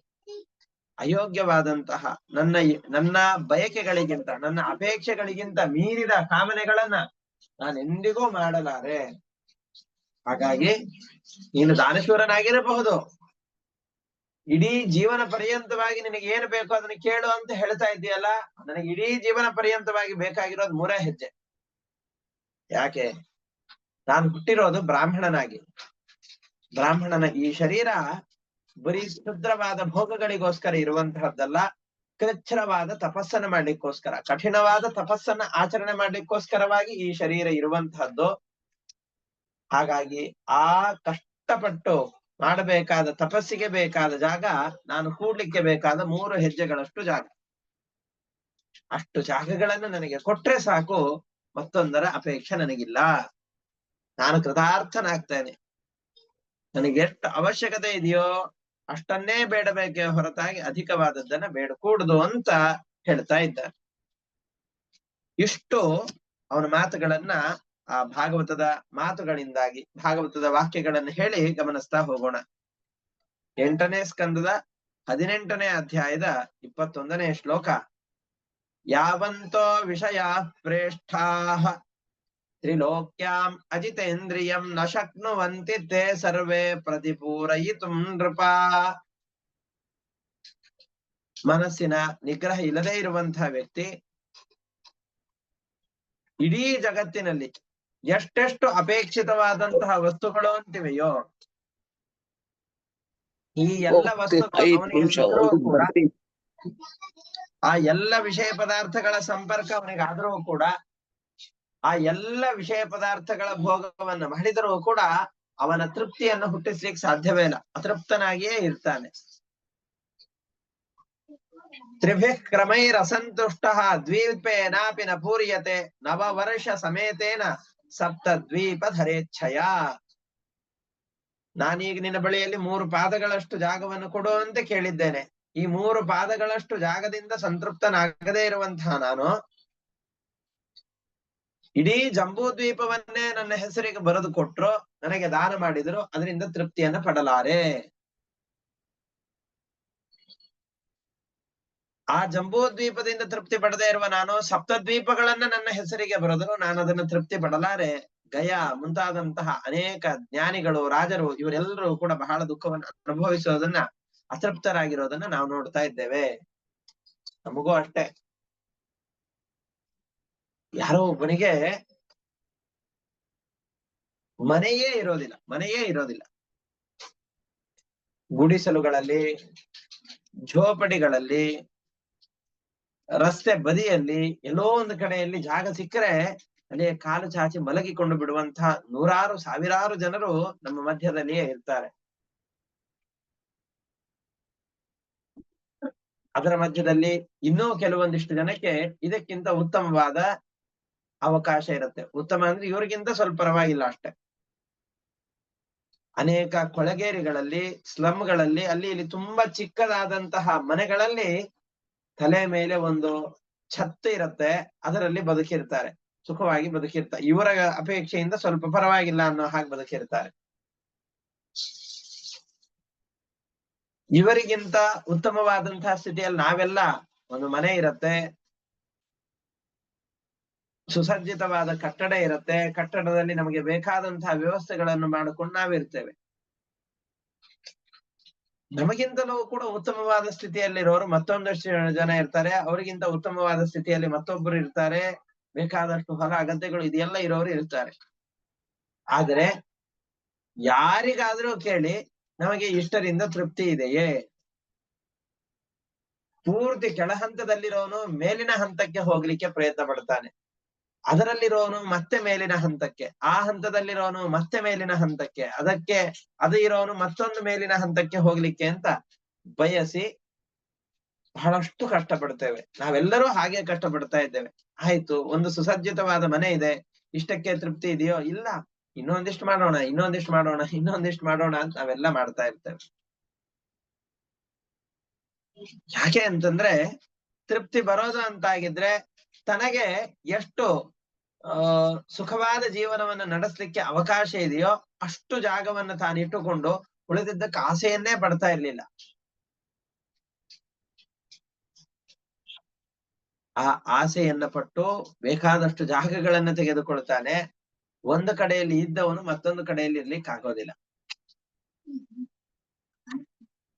ಅಯೋಗ್ಯವಾದಂತಹ ನನ್ನ ಬಯಕೆಗಳಿಗಿಂತ, ನನ್ನ ಅಪೇಕ್ಷೆಗಳಿಗಿಂತ ಮೀರಿದ ಕಾಮನೆಗಳನ್ನ ನಾನೆಂದಿಗೂ ಮಾಡಲಾರೆ. ಹಾಗಾಗಿ ನೀನು ದಾನಶೂರನಾಗಿರಬಹುದು, ಇಡೀ ಜೀವನ ಪರ್ಯಂತವಾಗಿ ನಿನಗೆ ಏನು ಬೇಕೋ ಅದನ್ನ ಕೇಳು ಅಂತ ಹೇಳ್ತಾ ಇದ್ದೀಯಲ್ಲ, ನನಗೆ ಇಡೀ ಜೀವನ ಪರ್ಯಂತವಾಗಿ ಬೇಕಾಗಿರೋದು 3 ಹೆಜ್ಜೆ. ಯಾಕೆ? ನಾನು ಹುಟ್ಟಿರೋದು ಬ್ರಾಹ್ಮಣನಾಗಿ. ಬ್ರಾಹ್ಮಣನ ಈ ಶರೀರ ಬರೀ ಶುದ್ರವಾದ ಭೋಗಗಳಿಗೋಸ್ಕರ ಇರುವಂತಹದ್ದಲ್ಲ, ಕೃಚ್ಛ್ರವಾದ ತಪಸ್ಸನ್ನ ಮಾಡ್ಲಿಕ್ಕೋಸ್ಕರ, ಕಠಿಣವಾದ ತಪಸ್ಸನ್ನ ಆಚರಣೆ ಮಾಡ್ಲಿಕ್ಕೋಸ್ಕರವಾಗಿ ಈ ಶರೀರ ಇರುವಂತಹದ್ದು. ಹಾಗಾಗಿ ಆ ಕಷ್ಟಪಟ್ಟು ಮಾಡಬೇಕಾದ ತಪಸ್ಸಿಗೆ ಬೇಕಾದ ಜಾಗ, ನಾನು ಕೂಡ್ಲಿಕ್ಕೆ ಬೇಕಾದ 3 ಹೆಜ್ಜೆಗಳಷ್ಟು ಜಾಗ. ಅಷ್ಟು ಜಾಗಗಳನ್ನು ನನಗೆ ಕೊಟ್ರೆ ಸಾಕು, ಮತ್ತೊಂದರ ಅಪೇಕ್ಷೆ ನನಗಿಲ್ಲ. ನಾನು ಕೃತಾರ್ಥನಾಗ್ತೇನೆ. ನನಗೆ ಎಷ್ಟು ಅವಶ್ಯಕತೆ ಇದೆಯೋ ಅಷ್ಟನ್ನೇ ಬೇಡಬೇಕೇ ಹೊರತಾಗಿ ಅಧಿಕವಾದದ್ದನ್ನ ಬೇಡಕೂಡದು ಅಂತ ಹೇಳ್ತಾ ಇದ್ದಾರೆ. ಇಷ್ಟು ಅವನ ಮಾತುಗಳನ್ನ ಆ ಭಾಗವತದ ಮಾತುಗಳಿಂದಾಗಿ, ಭಾಗವತದ ವಾಕ್ಯಗಳನ್ನು ಹೇಳಿ ಗಮನಿಸ್ತಾ ಹೋಗೋಣ. 8ನೇ ಸ್ಕಂದದ 18ನೇ ಅಧ್ಯಾಯದ 21ನೇ ಶ್ಲೋಕ. ಯಾವಂತೋ ವಿಷಯ ಪ್ರೇಷ್ಠಾಃ ತ್ರಿಲೋಕ್ಯಾಂ ಅಜಿತೇಂದ್ರಿಯಂ ನ ಶಕ್ನುವಂತಿ ತೇ ಸರ್ವೇ ಪ್ರತಿಪೂರಯಿತುಂ ನೃಪ. ಮನಸ್ಸಿನ ನಿಗ್ರಹ ಇಲ್ಲದೆ ಇರುವಂತಹ ವ್ಯಕ್ತಿ ಇಡೀ ಜಗತ್ತಿನಲ್ಲಿ ಎಷ್ಟೆಷ್ಟು ಅಪೇಕ್ಷಿತವಾದಂತಹ ವಸ್ತುಗಳು ಅಂತಿವೆಯೋ ಈ ಎಲ್ಲ ವಸ್ತುಗಳು ಅವನಿಗೆ ಸಿಕ್ಕರೂ ಕೂಡ, ಆ ಎಲ್ಲ ವಿಷಯ ಪದಾರ್ಥಗಳ ಸಂಪರ್ಕ ಅವನಿಗಾದರೂ ಕೂಡ, ಆ ಎಲ್ಲ ವಿಷಯ ಪದಾರ್ಥಗಳ ಭೋಗವನ್ನ ಮಾಡಿದರೂ ಕೂಡ ಅವನ ತೃಪ್ತಿಯನ್ನು ಹುಟ್ಟಿಸ್ಲಿಕ್ಕೆ ಸಾಧ್ಯವೇ ಇಲ್ಲ, ಅತೃಪ್ತನಾಗಿಯೇ ಇರ್ತಾನೆ. ತ್ರಿಭಿಃ ಕ್ರಮೈರಸಂತುಷ್ಟಃ ದ್ವೀಪೇನಾಪಿ ನ ಪೂರ್ಯತೆ ನವವರ್ಷ ಸಮೇತೇನ ಸಪ್ತದ್ವೀಪ ಧರೇಚ್ಛಯ. ನಾನೀಗ ನಿನ್ನ ಬಳಿಯಲ್ಲಿ 3 ಪಾದಗಳಷ್ಟು ಜಾಗವನ್ನು ಕೊಡು ಅಂತ ಕೇಳಿದ್ದೇನೆ. ಈ 3 ಪಾದಗಳಷ್ಟು ಜಾಗದಿಂದ ಸಂತೃಪ್ತನಾಗದೇ ಇರುವಂತಹ ನಾನು ಇಡೀ ಜಂಬೂದ್ವೀಪವನ್ನೇ ನನ್ನ ಹೆಸರಿಗೆ ಬರೆದು ಕೊಟ್ರು, ನನಗೆ ದಾನ ಮಾಡಿದ್ರು, ಅದರಿಂದ ತೃಪ್ತಿಯನ್ನ ಪಡಲಾರೆ. ಆ ಜಂಬೂದ್ವೀಪದಿಂದ ತೃಪ್ತಿ ಪಡದೇ ಇರುವ ನಾನು ಸಪ್ತದ್ವೀಪಗಳನ್ನ ನನ್ನ ಹೆಸರಿಗೆ ಬರೆದ್ರು, ನಾನು ಅದನ್ನು ತೃಪ್ತಿ ಪಡಲಾರೆ. ಗಯಾ ಮುಂತಾದಂತಹ ಅನೇಕ ಜ್ಞಾನಿಗಳು, ರಾಜರು, ಇವರೆಲ್ಲರೂ ಕೂಡ ಬಹಳ ದುಃಖವನ್ನು ಅನುಭವಿಸೋದನ್ನ, ಅತೃಪ್ತರಾಗಿರೋದನ್ನ ನಾವು ನೋಡ್ತಾ ಇದ್ದೇವೆ. ನಮಗೂ ಅಷ್ಟೇ. ಯಾರೋ ಒಬ್ಬನಿಗೆ ಮನೆಯೇ ಇರೋದಿಲ್ಲ. ಗುಡಿಸಲುಗಳಲ್ಲಿ, ಝೋಪಡಿಗಳಲ್ಲಿ, ರಸ್ತೆ ಬದಿಯಲ್ಲಿ ಎಲ್ಲೋ ಒಂದು ಕಡೆಯಲ್ಲಿ ಜಾಗ ಸಿಕ್ಕರೆ ಅಲ್ಲಿ ಕಾಲು ಚಾಚಿ ಮಲಗಿಕೊಂಡು ಬಿಡುವಂತಹ 100 ಸಾವಿರಾರು ಜನರು ನಮ್ಮ ಮಧ್ಯದಲ್ಲಿಯೇ ಇರ್ತಾರೆ. ಅದರ ಮಧ್ಯದಲ್ಲಿ ಇನ್ನೂ ಕೆಲವೊಂದಿಷ್ಟು ಜನಕ್ಕೆ ಇದಕ್ಕಿಂತ ಉತ್ತಮವಾದ ಅವಕಾಶ ಇರುತ್ತೆ. ಉತ್ತಮ ಅಂದ್ರೆ ಇವರಿಗಿಂತ ಸ್ವಲ್ಪ ಪರವಾಗಿಲ್ಲ ಅಷ್ಟೆ. ಅನೇಕ ಕೊಳಗೇರಿಗಳಲ್ಲಿ, ಸ್ಲಮ್ಗಳಲ್ಲಿ, ಅಲ್ಲಿ ಇಲ್ಲಿ ತುಂಬಾ ಚಿಕ್ಕದಾದಂತಹ ಮನೆಗಳಲ್ಲಿ ತಲೆ ಮೇಲೆ ಒಂದು ಛತ್ತು ಇರುತ್ತೆ, ಅದರಲ್ಲಿ ಬದುಕಿರ್ತಾರೆ, ಸುಖವಾಗಿ ಬದುಕಿರ್ತಾರೆ. ಇವರ ಅಪೇಕ್ಷೆಯಿಂದ ಸ್ವಲ್ಪ ಪರವಾಗಿಲ್ಲ ಅನ್ನೋ ಹಾಗೆ ಬದುಕಿರ್ತಾರೆ. ಇವರಿಗಿಂತ ಉತ್ತಮವಾದಂತಹ ಸ್ಥಿತಿಯಲ್ಲಿ ನಾವೆಲ್ಲ, ಒಂದು ಮನೆ ಇರುತ್ತೆ, ಸುಸಜ್ಜಿತವಾದ ಕಟ್ಟಡ ಇರುತ್ತೆ, ಕಟ್ಟಡದಲ್ಲಿ ನಮಗೆ ಬೇಕಾದಂತಹ ವ್ಯವಸ್ಥೆಗಳನ್ನು ಮಾಡಿಕೊಂಡು ನಾವಿರ್ತೇವೆ. ನಮಗಿಂತಲೂ ಕೂಡ ಉತ್ತಮವಾದ ಸ್ಥಿತಿಯಲ್ಲಿರೋರು ಮತ್ತೊಂದಷ್ಟು ಜನ ಇರ್ತಾರೆ, ಅವರಿಗಿಂತ ಉತ್ತಮವಾದ ಸ್ಥಿತಿಯಲ್ಲಿ ಮತ್ತೊಬ್ಬರು ಇರ್ತಾರೆ, ಬೇಕಾದಷ್ಟು ಹೊಲ ಅಗತ್ಯಗಳು ಇದೆಲ್ಲ ಇರೋರು ಇರ್ತಾರೆ. ಆದರೆ ಯಾರಿಗಾದ್ರೂ ಕೇಳಿ ನಮಗೆ ಇಷ್ಟರಿಂದ ತೃಪ್ತಿ ಇದೆಯೇ? ಪೂರ್ತಿ ಕೆಳ ಹಂತದಲ್ಲಿರೋನು ಮೇಲಿನ ಹಂತಕ್ಕೆ ಹೋಗ್ಲಿಕ್ಕೆ ಪ್ರಯತ್ನ ಪಡ್ತಾನೆ, ಅದರಲ್ಲಿರೋನು ಮತ್ತೆ ಮೇಲಿನ ಹಂತಕ್ಕೆ, ಆ ಹಂತದಲ್ಲಿರೋನು ಮತ್ತೆ ಮೇಲಿನ ಹಂತಕ್ಕೆ, ಅದು ಇರೋನು ಮತ್ತೊಂದು ಮೇಲಿನ ಹಂತಕ್ಕೆ ಹೋಗ್ಲಿಕ್ಕೆ ಅಂತ ಬಯಸಿ ಬಹಳಷ್ಟು ಕಷ್ಟಪಡ್ತೇವೆ. ನಾವೆಲ್ಲರೂ ಹಾಗೆ ಕಷ್ಟಪಡ್ತಾ ಇದ್ದೇವೆ. ಆಯ್ತು, ಒಂದು ಸುಸಜ್ಜಿತವಾದ ಮನೆ ಇದೆ, ಇಷ್ಟಕ್ಕೆ ತೃಪ್ತಿ ಇದೆಯೋ? ಇಲ್ಲ, ಇನ್ನೊಂದಿಷ್ಟು ಮಾಡೋಣ, ಇನ್ನೊಂದಿಷ್ಟು ಮಾಡೋಣ, ಇನ್ನೊಂದಿಷ್ಟು ಮಾಡೋಣ ಅಂತ ನಾವೆಲ್ಲ ಮಾಡ್ತಾ ಇರ್ತೇವೆ. ಯಾಕೆ ಅಂತಂದ್ರೆ ತೃಪ್ತಿ ಬರೋದು ಅಂತಾಗಿದ್ರೆ ತನಗೆ ಎಷ್ಟು ಸುಖವಾದ ಜೀವನವನ್ನ ನಡೆಸಲಿಕ್ಕೆ ಅವಕಾಶ ಇದೆಯೋ ಅಷ್ಟು ಜಾಗವನ್ನ ತಾನಿಟ್ಟುಕೊಂಡು ಉಳಿದಿದ್ದಕ್ಕೆ ಆಸೆಯನ್ನೇ ಪಡ್ತಾ ಇರ್ಲಿಲ್ಲ. ಆ ಆಸೆಯನ್ನ ಪಟ್ಟು ಬೇಕಾದಷ್ಟು ಜಾಗಗಳನ್ನ ತೆಗೆದುಕೊಳ್ತಾನೆ. ಒಂದು ಕಡೆಯಲ್ಲಿ ಇದ್ದವನು ಮತ್ತೊಂದು ಕಡೆಯಲ್ಲಿ ಇರ್ಲಿಕ್ಕೆ ಆಗೋದಿಲ್ಲ.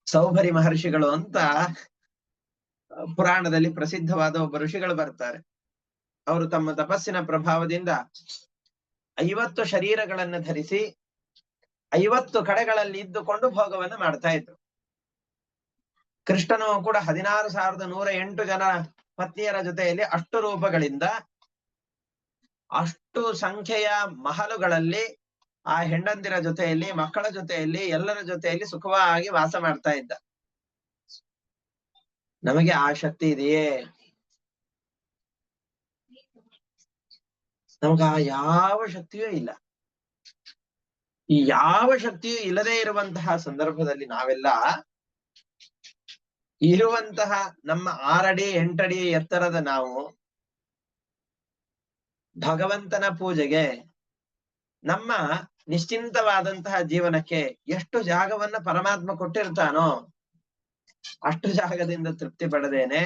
ಸೌಭರಿ ಮಹರ್ಷಿಗಳು ಅಂತ ಪುರಾಣದಲ್ಲಿ ಪ್ರಸಿದ್ಧವಾದ ಒಬ್ಬ ಋಷಿಗಳು ಬರ್ತಾರೆ. ಅವರು ತಮ್ಮ ತಪಸ್ಸಿನ ಪ್ರಭಾವದಿಂದ 50 ಶರೀರಗಳನ್ನ ಧರಿಸಿ 50 ಕಡೆಗಳಲ್ಲಿ ಇದ್ದುಕೊಂಡು ಭೋಗವನ್ನು ಮಾಡ್ತಾ ಇದ್ರು. ಕೃಷ್ಣನು ಕೂಡ 16,108 ಜನ ಪತ್ನಿಯರ ಜೊತೆಯಲ್ಲಿ ಅಷ್ಟು ರೂಪಗಳಿಂದ ಅಷ್ಟು ಸಂಖ್ಯೆಯ ಮಹಲುಗಳಲ್ಲಿ ಆ ಹೆಂಡಂದಿರ ಜೊತೆಯಲ್ಲಿ, ಮಕ್ಕಳ ಜೊತೆಯಲ್ಲಿ, ಎಲ್ಲರ ಜೊತೆಯಲ್ಲಿ ಸುಖವಾಗಿ ವಾಸ ಮಾಡ್ತಾ ಇದ್ದ. ನಮಗೆ ಆ ಶಕ್ತಿ ಇದೆಯೇ? ನಮಗ ಯಾವ ಶಕ್ತಿಯೂ ಇಲ್ಲ. ಈ ಯಾವ ಶಕ್ತಿಯೂ ಇಲ್ಲದೆ ಇರುವಂತಹ ಸಂದರ್ಭದಲ್ಲಿ ನಾವೆಲ್ಲ ಇರುವಂತಹ ನಮ್ಮ 6 ಅಡಿ 8 ಅಡಿ ಎತ್ತರದ ನಾವು ಭಗವಂತನ ಪೂಜೆಗೆ, ನಮ್ಮ ನಿಶ್ಚಿಂತವಾದಂತಹ ಜೀವನಕ್ಕೆ ಎಷ್ಟು ಜಾಗವನ್ನ ಪರಮಾತ್ಮ ಕೊಟ್ಟಿರ್ತಾನೋ ಅಷ್ಟು ಜಾಗದಿಂದ ತೃಪ್ತಿ ಪಡೆದೇನೆ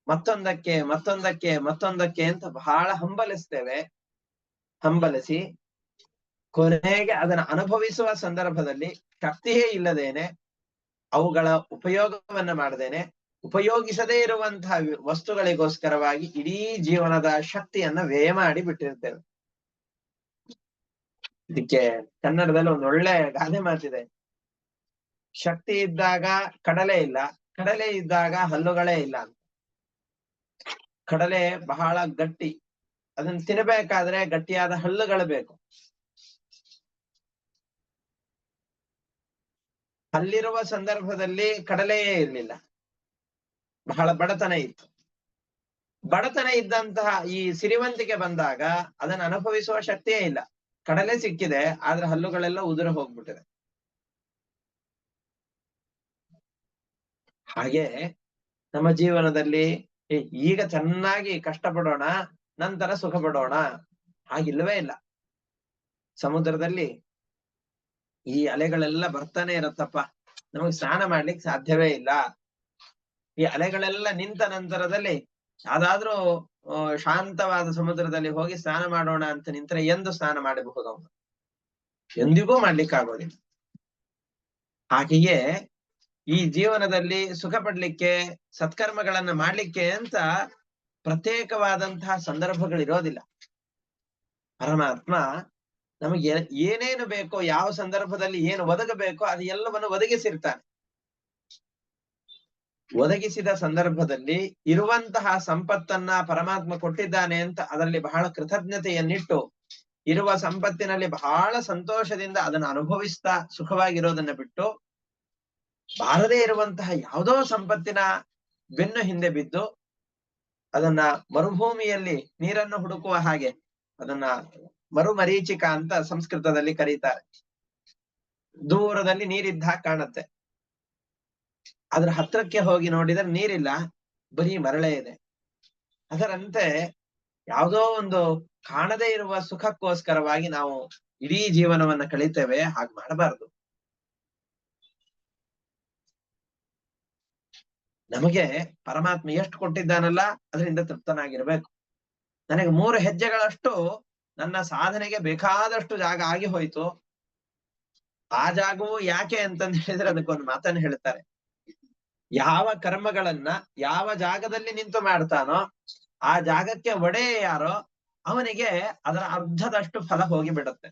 ಮತ್ತೊಂದಕ್ಕೆ ಮತ್ತೊಂದಕ್ಕೆ ಮತ್ತೊಂದಕ್ಕೆ ಅಂತ ಬಹಳ ಹಂಬಲಿಸಿ ಕೊನೆಗೆ ಅದನ್ನು ಅನುಭವಿಸುವ ಸಂದರ್ಭದಲ್ಲಿ ಶಕ್ತಿಯೇ ಇಲ್ಲದೇನೆ, ಅವುಗಳ ಉಪಯೋಗವನ್ನ ಮಾಡದೇನೆ, ಉಪಯೋಗಿಸದೇ ಇರುವಂತಹ ವಸ್ತುಗಳಿಗೋಸ್ಕರವಾಗಿ ಇಡೀ ಜೀವನದ ಶಕ್ತಿಯನ್ನ ವ್ಯಯ ಮಾಡಿ ಬಿಟ್ಟಿರ್ತೇವೆ. ಇದಕ್ಕೆ ಕನ್ನಡದಲ್ಲಿ ಒಂದು ಒಳ್ಳೆ ಗಾದೆ ಮಾತಿದೆ. ಶಕ್ತಿ ಇದ್ದಾಗ ಕಡಲೆ ಇಲ್ಲ, ಕಡಲೆ ಇದ್ದಾಗ ಹಲ್ಲುಗಳೇ ಇಲ್ಲ ಅಂತ. ಕಡಲೆ ಬಹಳ ಗಟ್ಟಿ, ಅದನ್ನ ತಿನ್ನಬೇಕಾದ್ರೆ ಗಟ್ಟಿಯಾದ ಹಲ್ಲುಗಳು ಬೇಕು. ಅಲ್ಲಿರುವ ಸಂದರ್ಭದಲ್ಲಿ ಕಡಲೆಯೇ ಇರ್ಲಿಲ್ಲ, ಬಹಳ ಬಡತನ ಇತ್ತು. ಬಡತನ ಇದ್ದಂತಹ ಈ ಸಿರಿವಂತಿಕೆ ಬಂದಾಗ ಅದನ್ನು ಅನುಭವಿಸುವ ಶಕ್ತಿಯೇ ಇಲ್ಲ. ಕಡಲೆ ಸಿಕ್ಕಿದೆ, ಆದ್ರೆ ಹಲ್ಲುಗಳೆಲ್ಲ ಉದುರು ಹೋಗ್ಬಿಟ್ಟಿದೆ. ಹಾಗೆ ನಮ್ಮ ಜೀವನದಲ್ಲಿ ಈಗ ಚೆನ್ನಾಗಿ ಕಷ್ಟಪಡೋಣ, ನಂತರ ಸುಖ ಪಡೋಣ, ಹಾಗಿಲ್ಲವೇ ಇಲ್ಲ. ಸಮುದ್ರದಲ್ಲಿ ಈ ಅಲೆಗಳೆಲ್ಲ ಬರ್ತಾನೆ ಇರತ್ತಪ್ಪ, ನಮಗೆ ಸ್ನಾನ ಮಾಡ್ಲಿಕ್ಕೆ ಸಾಧ್ಯವೇ ಇಲ್ಲ. ಈ ಅಲೆಗಳೆಲ್ಲ ನಿಂತ ನಂತರದಲ್ಲಿ ಯಾವ್ದಾದ್ರೂ ಶಾಂತವಾದ ಸಮುದ್ರದಲ್ಲಿ ಹೋಗಿ ಸ್ನಾನ ಮಾಡೋಣ ಅಂತ ನಿಂತರೆ ಎಂದು ಸ್ನಾನ ಮಾಡಬಹುದು ಅವನು? ಎಂದಿಗೂ ಮಾಡ್ಲಿಕ್ಕಾಗೋದಿಲ್ಲ. ಹಾಗೆಯೇ ಈ ಜೀವನದಲ್ಲಿ ಸುಖ ಪಡ್ಲಿಕ್ಕೆ, ಸತ್ಕರ್ಮಗಳನ್ನ ಮಾಡ್ಲಿಕ್ಕೆ ಅಂತ ಪ್ರತ್ಯೇಕವಾದಂತಹ ಸಂದರ್ಭಗಳಿರೋದಿಲ್ಲ. ಪರಮಾತ್ಮ ನಮಗೆ ಏನೇನು ಬೇಕೋ, ಯಾವ ಸಂದರ್ಭದಲ್ಲಿ ಏನು ಒದಗಬೇಕೋ ಅದು ಎಲ್ಲವನ್ನು ಒದಗಿಸಿರ್ತಾನೆ. ಒದಗಿಸಿದ ಸಂದರ್ಭದಲ್ಲಿ ಇರುವಂತಹ ಸಂಪತ್ತನ್ನ ಪರಮಾತ್ಮ ಕೊಟ್ಟಿದ್ದಾನೆ ಅಂತ ಅದರಲ್ಲಿ ಬಹಳ ಕೃತಜ್ಞತೆಯನ್ನಿಟ್ಟು, ಇರುವ ಸಂಪತ್ತಿನಲ್ಲಿ ಬಹಳ ಸಂತೋಷದಿಂದ ಅದನ್ನು ಅನುಭವಿಸ್ತಾ ಸುಖವಾಗಿರೋದನ್ನ ಬಿಟ್ಟು, ಬಾರದೇ ಇರುವಂತಹ ಯಾವುದೋ ಸಂಪತ್ತಿನ ಬೆನ್ನು ಹಿಂದೆ ಬಿದ್ದು ಅದನ್ನ ಮರುಭೂಮಿಯಲ್ಲಿ ನೀರನ್ನು ಹುಡುಕುವ ಹಾಗೆ, ಅದನ್ನ ಮರುಮರೀಚಿಕ ಅಂತ ಸಂಸ್ಕೃತದಲ್ಲಿ ಕರೀತಾರೆ. ದೂರದಲ್ಲಿ ನೀರಿದ್ದ ಹಾಗೆ ಕಾಣುತ್ತೆ, ಅದ್ರ ಹತ್ರಕ್ಕೆ ಹೋಗಿ ನೋಡಿದ್ರೆ ನೀರಿಲ್ಲ, ಬರೀ ಮರಳೇ ಇದೆ. ಅದರಂತೆ ಯಾವುದೋ ಒಂದು ಕಾಣದೇ ಇರುವ ಸುಖಕ್ಕೋಸ್ಕರವಾಗಿ ನಾವು ಇಡೀ ಜೀವನವನ್ನ ಕಳೀತೇವೆ. ಹಾಗೆ ಮಾಡಬಾರದು. ನಮಗೆ ಪರಮಾತ್ಮ ಎಷ್ಟು ಕೊಟ್ಟಿದ್ದಾನಲ್ಲ ಅದರಿಂದ ತೃಪ್ತನಾಗಿರ್ಬೇಕು. ನನಗೆ 3 ಹೆಜ್ಜೆಗಳಷ್ಟು ನನ್ನ ಸಾಧನೆಗೆ ಬೇಕಾದಷ್ಟು ಜಾಗ ಆಗಿ ಹೋಯ್ತು. ಆ ಜಾಗವು ಯಾಕೆ ಅಂತಂದ್ ಹೇಳಿದ್ರೆ ಅದಕ್ಕೊಂದು ಮಾತನ್ನು ಹೇಳ್ತಾರೆ. ಯಾವ ಕರ್ಮಗಳನ್ನ ಯಾವ ಜಾಗದಲ್ಲಿ ನಿಂತು ಮಾಡ್ತಾನೋ ಆ ಜಾಗಕ್ಕೆ ಒಡೆಯ ಯಾರೋ ಅವನಿಗೆ ಅದರ ಅರ್ಧದಷ್ಟು ಫಲ ಹೋಗಿ ಬಿಡುತ್ತೆ.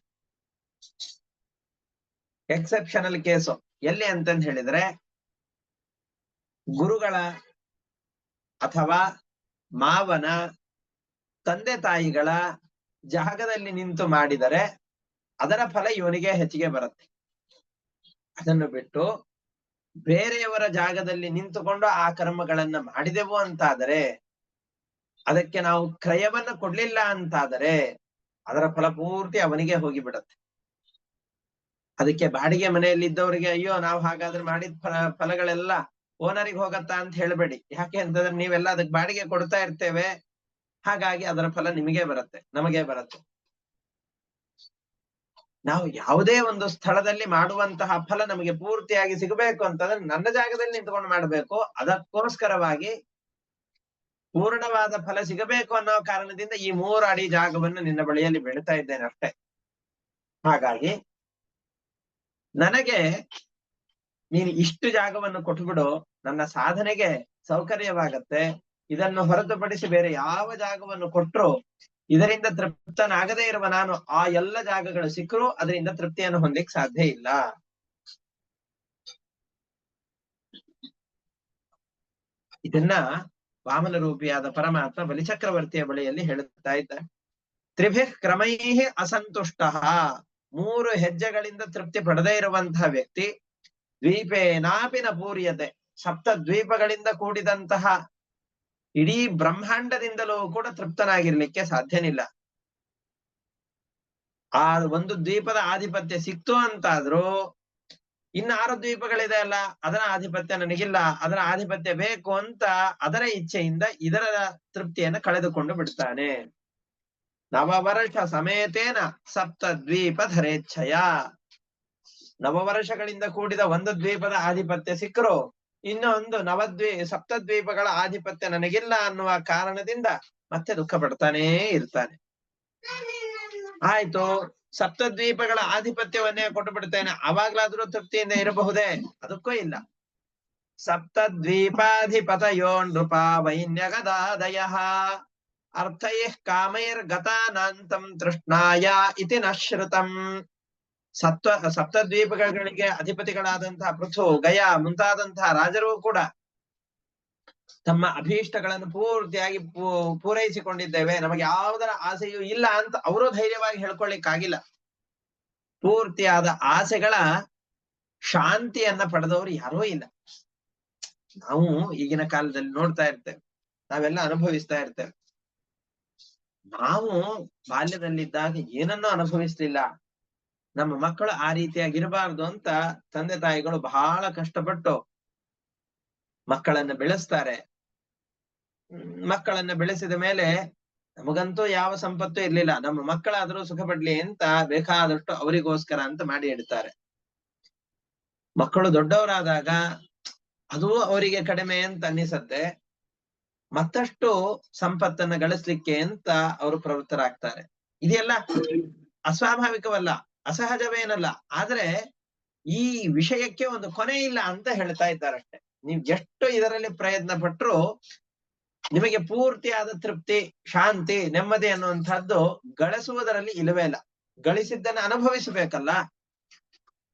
ಎಕ್ಸೆಪ್ಷನಲ್ ಕೇಸು ಎಲ್ಲಿ ಅಂತಂದ್ ಹೇಳಿದ್ರೆ, ಗುರುಗಳ ಅಥವಾ ಮಾವನ ತಂದೆ ತಾಯಿಗಳ ಜಾಗದಲ್ಲಿ ನಿಂತು ಮಾಡಿದರೆ ಅದರ ಫಲ ಇವನಿಗೆ ಹೆಚ್ಚಿಗೆ ಬರುತ್ತೆ. ಅದನ್ನು ಬಿಟ್ಟು ಬೇರೆಯವರ ಜಾಗದಲ್ಲಿ ನಿಂತುಕೊಂಡು ಆ ಕರ್ಮಗಳನ್ನ ಮಾಡಿದೆವು ಅಂತಾದರೆ, ಅದಕ್ಕೆ ನಾವು ಕ್ರಯವನ್ನ ಕೊಡ್ಲಿಲ್ಲ ಅಂತಾದರೆ ಅದರ ಫಲ ಪೂರ್ತಿ ಅವನಿಗೆ ಹೋಗಿಬಿಡತ್ತೆ. ಅದಕ್ಕೆ ಬಾಡಿಗೆ ಮನೆಯಲ್ಲಿದ್ದವರಿಗೆ ಅಯ್ಯೋ ನಾವು ಹಾಗಾದ್ರೆ ಮಾಡಿದ ಫಲಗಳೆಲ್ಲ ಓನರಿಗೆ ಹೋಗತ್ತಾ ಅಂತ ಹೇಳ್ಬೇಡಿ. ಯಾಕೆ ಅಂತಂದ್ರೆ ನೀವೆಲ್ಲ ಅದಕ್ಕೆ ಬಾಡಿಗೆ ಕೊಡ್ತಾ ಇರ್ತೇವೆ, ಹಾಗಾಗಿ ಅದರ ಫಲ ನಿಮಗೆ ಬರುತ್ತೆ, ನಮಗೆ ಬರುತ್ತೆ. ನಾವು ಯಾವುದೇ ಒಂದು ಸ್ಥಳದಲ್ಲಿ ಮಾಡುವಂತಹ ಫಲ ನಮಗೆ ಪೂರ್ತಿಯಾಗಿ ಸಿಗಬೇಕು ಅಂತಂದ್ರೆ ನನ್ನ ಜಾಗದಲ್ಲಿ ನಿಂತ್ಕೊಂಡು ಮಾಡ್ಬೇಕು. ಅದಕ್ಕೋಸ್ಕರವಾಗಿ ಪೂರ್ಣವಾದ ಫಲ ಸಿಗಬೇಕು ಅನ್ನೋ ಕಾರಣದಿಂದ ಈ 3 ಅಡಿ ಜಾಗವನ್ನು ನಿನ್ನ ಬಳಿಯಲ್ಲಿ ಬೆಳಿತಾ ಇದ್ದೇನೆ ಅಷ್ಟೇ. ಹಾಗಾಗಿ ನನಗೆ ನೀನು ಇಷ್ಟು ಜಾಗವನ್ನು ಕೊಟ್ಬಿಡು, ನನ್ನ ಸಾಧನೆಗೆ ಸೌಕರ್ಯವಾಗತ್ತೆ. ಇದನ್ನು ಹೊರತುಪಡಿಸಿ ಬೇರೆ ಯಾವ ಜಾಗವನ್ನು ಕೊಟ್ಟರು ಇದರಿಂದ ತೃಪ್ತನಾಗದೇ ಇರುವ ನಾನು ಆ ಎಲ್ಲ ಜಾಗಗಳು ಸಿಕ್ಕರೂ ಅದರಿಂದ ತೃಪ್ತಿಯನ್ನು ಹೊಂದಲಿಕ್ಕೆ ಸಾಧ್ಯ ಇಲ್ಲ. ಇದನ್ನ ವಾಮನ ರೂಪಿಯಾದ ಪರಮಾತ್ಮ ಬಲಿಚಕ್ರವರ್ತಿಯ ಬಳಿಯಲ್ಲಿ ಹೇಳುತ್ತಾ ಇದ್ದ. ತ್ರಿಭಿಃ ಕ್ರಮೈಃ ಅಸಂತುಷ್ಟ, 3 ಹೆಜ್ಜೆಗಳಿಂದ ತೃಪ್ತಿ ಪಡೆದೇ ಇರುವಂತಹ ವ್ಯಕ್ತಿ ದ್ವೀಪೇನಾಪಿ ನ ಪೂರ್ಯತೆ, 7 ದ್ವೀಪಗಳಿಂದ ಕೂಡಿದಂತಹ ಇಡೀ ಬ್ರಹ್ಮಾಂಡದಿಂದಲೂ ಕೂಡ ತೃಪ್ತನಾಗಿರ್ಲಿಕ್ಕೆ ಸಾಧ್ಯನಿಲ್ಲ. ಆ ಒಂದು ದ್ವೀಪದ ಆಧಿಪತ್ಯ ಸಿಕ್ತು ಅಂತಾದ್ರೂ ಇನ್ನು 6 ದ್ವೀಪಗಳಿದೆ ಅಲ್ಲ, ಅದರ ಆಧಿಪತ್ಯ ನನಗಿಲ್ಲ, ಅದರ ಆಧಿಪತ್ಯ ಬೇಕು ಅಂತ ಅದರ ಇಚ್ಛೆಯಿಂದ ಇದರ ತೃಪ್ತಿಯನ್ನು ಕಳೆದುಕೊಂಡು ಬಿಡ್ತಾನೆ. ನವವರ್ಷ ಸಮೇತೇನ 7 ದ್ವೀಪ ಧರೇಚ್ಛಯ, ನವವರ್ಷಗಳಿಂದ ಕೂಡಿದ ಒಂದು ದ್ವೀಪದ ಆಧಿಪತ್ಯ ಸಿಕ್ಕರು ಇನ್ನೊಂದು 7 ದ್ವೀಪಗಳ ಆಧಿಪತ್ಯ ನನಗಿಲ್ಲ ಅನ್ನುವ ಕಾರಣದಿಂದ ಮತ್ತೆ ದುಃಖ ಪಡ್ತಾನೇ ಇರ್ತಾನೆ. ಆಯ್ತು, 7 ದ್ವೀಪಗಳ ಆಧಿಪತ್ಯವನ್ನೇ ಕೊಟ್ಟು ಬಿಡ್ತೇನೆ, ಅವಾಗ್ಲಾದ್ರೂ ತೃಪ್ತಿಯಿಂದ ಇರಬಹುದೇ? ಅದಕ್ಕೂ ಇಲ್ಲ. 7 ದ್ವೀಪಾಧಿಪತಯೋ ನೃಪ ವೈನ್ಯಗದಾದಯ ಅರ್ಥೈಃ ಕಾಮೈರ್ ಗತಾನಾಂತಂ ತೃಷ್ಣಾಯ ಇತಿ ನ ಶ್ರುತಂ. 7 ದ್ವೀಪಗಳಿಗೆ ಅಧಿಪತಿಗಳಾದಂತಹ ಪೃಥು, ಗಯ ಮುಂತಾದಂತಹ ರಾಜರು ಕೂಡ ತಮ್ಮ ಅಭೀಷ್ಟಗಳನ್ನು ಪೂರ್ತಿಯಾಗಿ ಪೂರೈಸಿಕೊಂಡಿದ್ದೇವೆ, ನಮಗೆ ಯಾವುದರ ಆಸೆಯೂ ಇಲ್ಲ ಅಂತ ಅವರು ಧೈರ್ಯವಾಗಿ ಹೇಳ್ಕೊಳ್ಳಿಕ್ಕಾಗಿಲ್ಲ. ಪೂರ್ತಿಯಾದ ಆಸೆಗಳ ಶಾಂತಿಯನ್ನ ಪಡೆದವರು ಯಾರೂ ಇಲ್ಲ. ನಾವು ಈಗಿನ ಕಾಲದಲ್ಲಿ ನೋಡ್ತಾ ಇರ್ತೇವೆ, ನಾವೆಲ್ಲ ಅನುಭವಿಸ್ತಾ ಇರ್ತೇವೆ. ನಾವು ಬಾಲ್ಯದಲ್ಲಿದ್ದಾಗ ಏನನ್ನೂ ಅನುಭವಿಸ್ಲಿಲ್ಲ, ನಮ್ಮ ಮಕ್ಕಳು ಆ ರೀತಿಯಾಗಿರಬಾರ್ದು ಅಂತ ತಂದೆ ತಾಯಿಗಳು ಬಹಳ ಕಷ್ಟಪಟ್ಟು ಮಕ್ಕಳನ್ನ ಬೆಳೆಸ್ತಾರೆ. ಮಕ್ಕಳನ್ನ ಬೆಳೆಸಿದ ಮೇಲೆ ನಮಗಂತೂ ಯಾವ ಸಂಪತ್ತು ಇರ್ಲಿಲ್ಲ, ನಮ್ಮ ಮಕ್ಕಳಾದ್ರೂ ಸುಖ ಪಡ್ಲಿ ಅಂತ ಬೇಕಾದಷ್ಟು ಅವರಿಗೋಸ್ಕರ ಅಂತ ಮಾಡಿ ಇಡ್ತಾರೆ. ಮಕ್ಕಳು ದೊಡ್ಡವರಾದಾಗ ಅದು ಅವರಿಗೆ ಕಡಿಮೆ ಅಂತ ಅನ್ನಿಸತ್ತೆ, ಮತ್ತಷ್ಟು ಸಂಪತ್ತನ್ನ ಗಳಿಸ್ಲಿಕ್ಕೆ ಅಂತ ಅವರು ಪ್ರವೃತ್ತರಾಗ್ತಾರೆ. ಇದೆಲ್ಲ ಅಸ್ವಾಭಾವಿಕವಲ್ಲ, ಅಸಹಜವೇನಲ್ಲ, ಆದ್ರೆ ಈ ವಿಷಯಕ್ಕೆ ಒಂದು ಕೊನೆ ಇಲ್ಲ ಅಂತ ಹೇಳ್ತಾ ಇದ್ದಾರಷ್ಟೆ. ನೀವು ಎಷ್ಟು ಇದರಲ್ಲಿ ಪ್ರಯತ್ನ ಪಟ್ರು ನಿಮಗೆ ಪೂರ್ತಿಯಾದ ತೃಪ್ತಿ, ಶಾಂತಿ, ನೆಮ್ಮದಿ ಅನ್ನುವಂಥದ್ದು ಗಳಿಸುವುದರಲ್ಲಿ ಇಲ್ಲವೇ ಇಲ್ಲ. ಗಳಿಸಿದ್ದನ್ನು ಅನುಭವಿಸಬೇಕಲ್ಲ,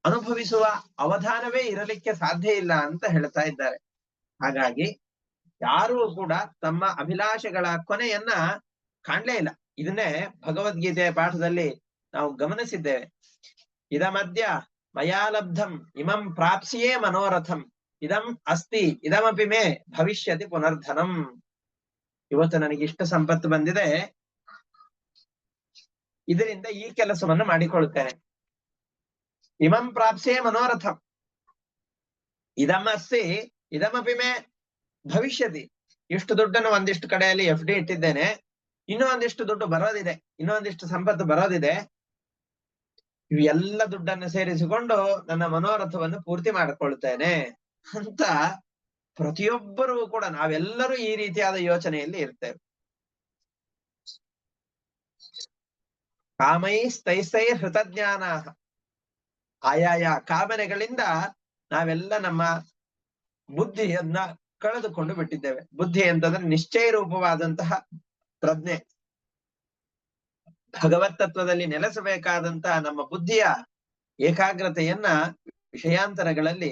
ಅನುಭವಿಸುವ ಅವಧಾನವೇ ಇರಲಿಕ್ಕೆ ಸಾಧ್ಯ ಇಲ್ಲ ಅಂತ ಹೇಳ್ತಾ ಇದ್ದಾರೆ. ಹಾಗಾಗಿ ಯಾರೂ ಕೂಡ ತಮ್ಮ ಅಭಿಲಾಷೆಗಳ ಕೊನೆಯನ್ನ ಕಾಣ್ಲೇ ಇಲ್ಲ. ಇದನ್ನೇ ಭಗವದ್ಗೀತೆಯ ಪಾಠದಲ್ಲಿ ನಾವು ಗಮನಿಸಿದ್ದೇವೆ. ಇದ ಮಧ್ಯ ಮಯಾ ಲಬ್ಧಂ ಇಮಂ ಪ್ರಾಪ್ಸಿಯೇ ಮನೋರಥಂ ಇದಂ ಅಸ್ತಿ ಇದಮಪಿ ಮೇ ಭವಿಷ್ಯತಿ ಪುನರ್ಧನಂ. ಇವತ್ತು ನನಗೆ ಇಷ್ಟ ಸಂಪತ್ತು ಬಂದಿದೆ, ಇದರಿಂದ ಈ ಕೆಲಸವನ್ನು ಮಾಡಿಕೊಳ್ಳುತ್ತೇನೆ. ಇಮಂ ಪ್ರಾಪ್ಸಿಯೇ ಮನೋರಥಂ ಇದಂ ಅಸ್ತಿ ಇದಮಪಿ ಮೇ ಭವಿಷ್ಯತಿ. ಇಷ್ಟು ದುಡ್ಡನ್ನು ಒಂದಿಷ್ಟು ಕಡೆಯಲ್ಲಿ FD ಇಟ್ಟಿದ್ದೇನೆ, ಇನ್ನೂ ಒಂದಿಷ್ಟು ದುಡ್ಡು ಬರೋದಿದೆ, ಇನ್ನೊಂದಿಷ್ಟು ಸಂಪತ್ತು ಬರೋದಿದೆ. ಇವೆಲ್ಲ ದುಡ್ಡನ್ನು ಸೇರಿಸಿಕೊಂಡು ನನ್ನ ಮನೋರಥವನ್ನು ಪೂರ್ತಿ ಮಾಡಿಕೊಳ್ತೇನೆ ಅಂತ ಪ್ರತಿಯೊಬ್ಬರೂ ಕೂಡ ನಾವೆಲ್ಲರೂ ಈ ರೀತಿಯಾದ ಯೋಚನೆಯಲ್ಲಿ ಇರ್ತೇವೆ. ಕಾಮೈಸ್ತೈಸ್ತೈ ಹೃತಜ್ಞಾನ. ಆಯಾಯ ಕಾಮನೆಗಳಿಂದ ನಾವೆಲ್ಲ ನಮ್ಮ ಬುದ್ಧಿಯನ್ನ ಕಳೆದುಕೊಂಡು ಬಿಟ್ಟಿದ್ದೇವೆ. ಬುದ್ಧಿ ಅಂತಂದ್ರೆ ನಿಶ್ಚಯ ರೂಪವಾದಂತಹ ಪ್ರಜ್ಞೆ, ಭಗವತ್ ತತ್ವದಲ್ಲಿ ನೆಲೆಸಬೇಕಾದಂತಹ ನಮ್ಮ ಬುದ್ಧಿಯ ಏಕಾಗ್ರತೆಯನ್ನ ವಿಷಯಾಂತರಗಳಲ್ಲಿ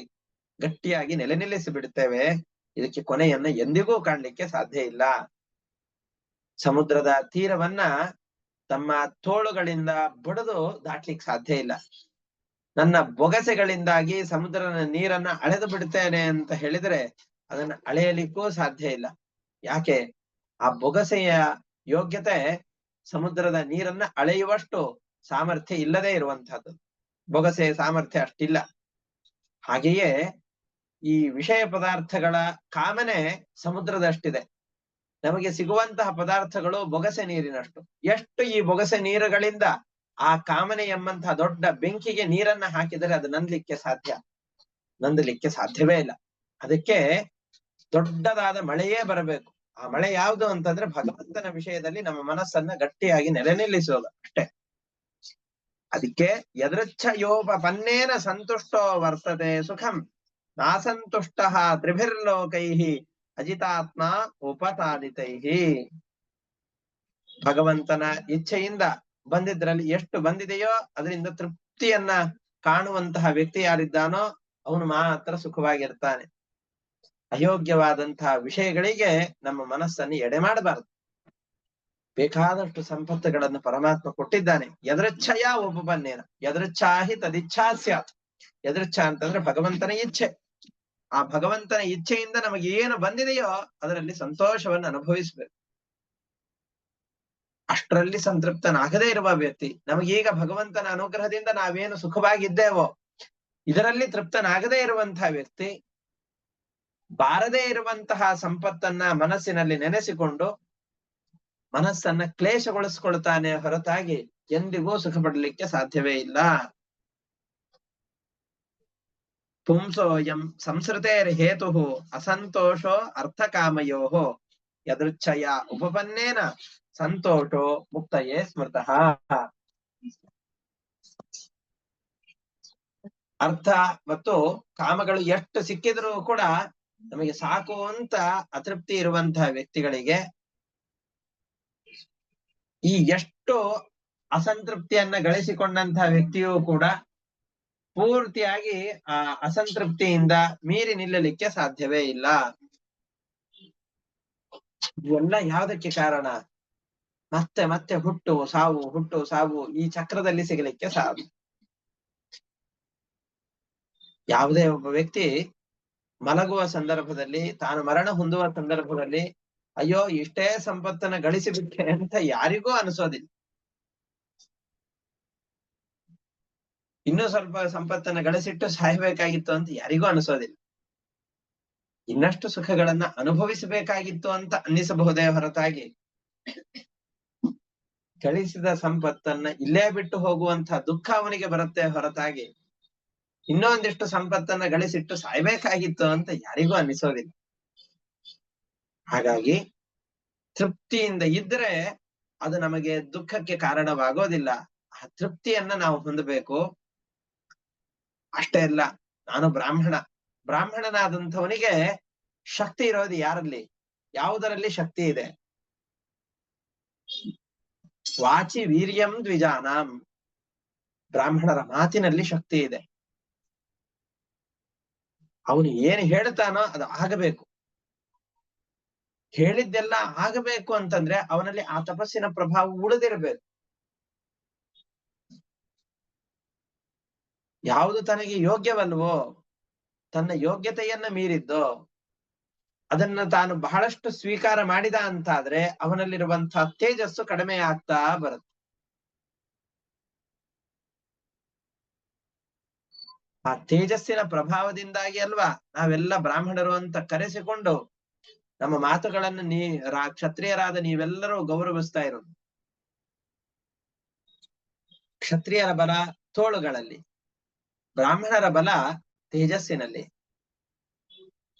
ಗಟ್ಟಿಯಾಗಿ ನಿಲ್ಲಿಸಿ ಬಿಡುತ್ತೇವೆ. ಇದಕ್ಕೆ ಕೊನೆಯನ್ನ ಎಂದಿಗೂ ಕಾಣಲಿಕ್ಕೆ ಸಾಧ್ಯ ಇಲ್ಲ. ಸಮುದ್ರದ ತೀರವನ್ನ ತಮ್ಮ ತೋಳುಗಳಿಂದ ಬಡಿದು ದಾಟ್ಲಿಕ್ಕೆ ಸಾಧ್ಯ ಇಲ್ಲ. ನನ್ನ ಬೊಗಸೆಗಳಿಂದಾಗಿ ಸಮುದ್ರದ ನೀರನ್ನ ಅಳೆದು ಬಿಡ್ತೇನೆ ಅಂತ ಹೇಳಿದ್ರೆ ಅದನ್ನ ಅಳೆಯಲಿಕ್ಕೂ ಸಾಧ್ಯ ಇಲ್ಲ. ಯಾಕೆ? ಆ ಬೊಗಸೆಯ ಯೋಗ್ಯತೆ ಸಮುದ್ರದ ನೀರನ್ನ ಅಳೆಯುವಷ್ಟು ಸಾಮರ್ಥ್ಯ ಇಲ್ಲದೆ ಇರುವಂತಹದ್ದು. ಬೊಗಸೆಯ ಸಾಮರ್ಥ್ಯ ಅಷ್ಟಿಲ್ಲ. ಹಾಗೆಯೇ ಈ ವಿಷಯ ಪದಾರ್ಥಗಳ ಕಾಮನೆ ಸಮುದ್ರದಷ್ಟಿದೆ. ನಮಗೆ ಸಿಗುವಂತಹ ಪದಾರ್ಥಗಳು ಬೊಗಸೆ ನೀರಿನಷ್ಟು. ಎಷ್ಟು ಈ ಬೊಗಸೆ ನೀರುಗಳಿಂದ ಆ ಕಾಮನೆ ಎಂಬಂತಹ ದೊಡ್ಡ ಬೆಂಕಿಗೆ ನೀರನ್ನ ಹಾಕಿದರೆ ಅದು ನಂದಲಿಕ್ಕೆ ಸಾಧ್ಯವೇ ಇಲ್ಲ. ಅದಕ್ಕೆ ದೊಡ್ಡದಾದ ಮಳೆಯೇ ಬರಬೇಕು. ಆ ಮಳೆ ಯಾವುದು ಅಂತಂದ್ರೆ ಭಗವಂತನ ವಿಷಯದಲ್ಲಿ ನಮ್ಮ ಮನಸ್ಸನ್ನ ಗಟ್ಟಿಯಾಗಿ ನಿಲ್ಲಿಸೋದು ಅಷ್ಟೇ. ಅದಕ್ಕೆ ಯದೃಚ್ಛಯೋಪಪನ್ನೇನ ಸಂತುಷ್ಟೋ ವರ್ತತೆ ಸುಖಂ ನಾಸಂತುಷ್ಟ ತ್ರಿಭಿರ್ಲೋಕೈ ಅಜಿತಾತ್ಮ ಉಪಸಾದಿತೈಹಿ. ಭಗವಂತನ ಇಚ್ಛೆಯಿಂದ ಬಂದಿದ್ರಲ್ಲಿ ಎಷ್ಟು ಬಂದಿದೆಯೋ ಅದರಿಂದ ತೃಪ್ತಿಯನ್ನ ಕಾಣುವಂತಹ ವ್ಯಕ್ತಿ ಯಾರಿದ್ದಾನೋ ಅವನು ಮಾತ್ರ ಸುಖವಾಗಿರ್ತಾನೆ. ಅಯೋಗ್ಯವಾದಂತಹ ವಿಷಯಗಳಿಗೆ ನಮ್ಮ ಮನಸ್ಸನ್ನು ಎಡೆ ಮಾಡಬಾರದು. ಬೇಕಾದಷ್ಟು ಸಂಪತ್ತುಗಳನ್ನು ಪರಮಾತ್ಮ ಕೊಟ್ಟಿದ್ದಾನೆ. ಯದೃಚ್ಛಯ ಉಪಪನ್ನೇನ ಯದೃಚ್ಛಾಹಿ ತದಿಚ್ಛಾ ಸ್ಯಾತ್. ಯದೃಚ್ಛ ಅಂತಂದ್ರೆ ಭಗವಂತನ ಇಚ್ಛೆ. ಆ ಭಗವಂತನ ಇಚ್ಛೆಯಿಂದ ನಮಗೆ ಏನು ಬಂದಿದೆಯೋ ಅದರಲ್ಲಿ ಸಂತೋಷವನ್ನು ಅನುಭವಿಸ್ಬೇಕು. ಅಷ್ಟರಲ್ಲಿ ಸಂತೃಪ್ತನಾಗದೇ ಇರುವ ವ್ಯಕ್ತಿ, ನಮಗೀಗ ಭಗವಂತನ ಅನುಗ್ರಹದಿಂದ ನಾವೇನು ಸುಖವಾಗಿದ್ದೇವೋ ಇದರಲ್ಲಿ ತೃಪ್ತನಾಗದೇ ಇರುವಂತಹ ವ್ಯಕ್ತಿ ಬಾರದೇ ಇರುವಂತಹ ಸಂಪತ್ತನ್ನ ಮನಸ್ಸಿನಲ್ಲಿ ನೆನೆಸಿಕೊಂಡು ಮನಸ್ಸನ್ನ ಕ್ಲೇಶಗೊಳಿಸ್ಕೊಳ್ತಾನೆ ಹೊರತಾಗಿ ಎಂದಿಗೂ ಸುಖ ಪಡಲಿಕ್ಕೆ ಸಾಧ್ಯವೇ ಇಲ್ಲ. ಪುಂಸೋಯಂ ಸಂಸ್ಕೃತೇರ್ ಹೇತು ಅಸಂತೋಷೋ ಅರ್ಥಕಾಮಯೋ ಯದೃಚ್ಛಯ ಉಪಪನ್ನೇನ ಸಂತೋಷೋ ಮುಕ್ತಯೇ ಸ್ಮೃತಃ. ಅರ್ಥ ಮತ್ತು ಕಾಮಗಳು ಎಷ್ಟು ಸಿಕ್ಕಿದ್ರೂ ಕೂಡ ನಮಗೆ ಸಾಕು ಅಂತ ಅತೃಪ್ತಿ ಇರುವಂತಹ ವ್ಯಕ್ತಿಗಳಿಗೆ ಈ ಎಷ್ಟು ಅಸಂತೃಪ್ತಿಯನ್ನ ಗಳಿಸಿಕೊಂಡಂತಹ ವ್ಯಕ್ತಿಯೂ ಕೂಡ ಪೂರ್ತಿಯಾಗಿ ಆ ಅಸಂತೃಪ್ತಿಯಿಂದ ಮೀರಿ ನಿಲ್ಲಲಿಕ್ಕೆ ಸಾಧ್ಯವೇ ಇಲ್ಲ. ಇವೆಲ್ಲ ಯಾವುದಕ್ಕೆ ಕಾರಣ? ಮತ್ತೆ ಮತ್ತೆ ಹುಟ್ಟು ಸಾವು ಈ ಚಕ್ರದಲ್ಲಿ ಸಿಗಲಿಕ್ಕೆ ಸಾಧ್ಯ. ಯಾವುದೇ ಒಬ್ಬ ವ್ಯಕ್ತಿ ಮಲಗುವ ಸಂದರ್ಭದಲ್ಲಿ, ತಾನು ಮರಣ ಹೊಂದುವ ಸಂದರ್ಭದಲ್ಲಿ ಅಯ್ಯೋ ಇಷ್ಟೇ ಸಂಪತ್ತನ್ನ ಗಳಿಸಿಬಿಟ್ಟೆ ಅಂತ ಯಾರಿಗೂ ಅನಿಸೋದಿಲ್ಲ. ಇನ್ನೂ ಸ್ವಲ್ಪ ಸಂಪತ್ತನ್ನ ಗಳಿಸಿಟ್ಟು ಸಾಯ್ಬೇಕಾಗಿತ್ತು ಅಂತ ಯಾರಿಗೂ ಅನಿಸೋದಿಲ್ಲ. ಇನ್ನಷ್ಟು ಸುಖಗಳನ್ನ ಅನುಭವಿಸಬೇಕಾಗಿತ್ತು ಅಂತ ಅನ್ನಿಸಬಹುದೇ ಹೊರತಾಗಿ ಗಳಿಸಿದ ಸಂಪತ್ತನ್ನ ಇಲ್ಲೇ ಬಿಟ್ಟು ಹೋಗುವಂತಹ ದುಃಖ ಅವನಿಗೆ ಬರುತ್ತೆ ಹೊರತಾಗಿ ಇನ್ನೊಂದಿಷ್ಟು ಸಂಪತ್ತನ್ನ ಗಳಿಸಿಟ್ಟು ಸಾಯ್ಬೇಕಾಗಿತ್ತು ಅಂತ ಯಾರಿಗೂ ಅನ್ನಿಸೋದಿಲ್ಲ. ಹಾಗಾಗಿ ತೃಪ್ತಿಯಿಂದ ಇದ್ರೆ ಅದು ನಮಗೆ ದುಃಖಕ್ಕೆ ಕಾರಣವಾಗೋದಿಲ್ಲ. ಆ ತೃಪ್ತಿಯನ್ನ ನಾವು ಹೊಂದಬೇಕು. ಅಷ್ಟೇ ಅಲ್ಲ, ನಾನು ಬ್ರಾಹ್ಮಣನಾದಂಥವನಿಗೆ ಶಕ್ತಿ ಇರೋದು ಯಾರಲ್ಲಿ? ಯಾವುದರಲ್ಲಿ ಶಕ್ತಿ ಇದೆ? ವಾಚಿ ವೀರ್ಯಂ ದ್ವಿಜಾನಾಂ. ಬ್ರಾಹ್ಮಣರ ಮಾತಿನಲ್ಲಿ ಶಕ್ತಿ ಇದೆ. ಅವನು ಏನು ಹೇಳ್ತಾನೋ ಅದು ಆಗಬೇಕು. ಹೇಳಿದ್ದೆಲ್ಲ ಆಗಬೇಕು ಅಂತಂದ್ರೆ ಅವನಲ್ಲಿ ಆ ತಪಸ್ಸಿನ ಪ್ರಭಾವ ಉಳಿದಿರಬೇಕು. ಯಾವುದು ತನಗೆ ಯೋಗ್ಯವಲ್ವೋ, ತನ್ನ ಯೋಗ್ಯತೆಯನ್ನ ಮೀರಿದ್ದೋ ಅದನ್ನ ತಾನು ಬಹಳಷ್ಟು ಸ್ವೀಕಾರ ಮಾಡಿದ ಅಂತಾದ್ರೆ ಅವನಲ್ಲಿರುವಂತಹ ತೇಜಸ್ಸು ಕಡಿಮೆ ಆಗ್ತಾ ಬರುತ್ತೆ. ಆ ತೇಜಸ್ಸಿನ ಪ್ರಭಾವದಿಂದಾಗಿ ಅಲ್ವಾ ನಾವೆಲ್ಲ ಬ್ರಾಹ್ಮಣರು ಅಂತ ಕರೆಸಿಕೊಂಡು ನಮ್ಮ ಮಾತುಗಳನ್ನು ಕ್ಷತ್ರಿಯರಾದ ನೀವೆಲ್ಲರೂ ಗೌರವಿಸ್ತಾ ಇರೋದು. ಕ್ಷತ್ರಿಯರ ಬಲ ತೋಳುಗಳಲ್ಲಿ, ಬ್ರಾಹ್ಮಣರ ಬಲ ತೇಜಸ್ಸಿನಲ್ಲಿ.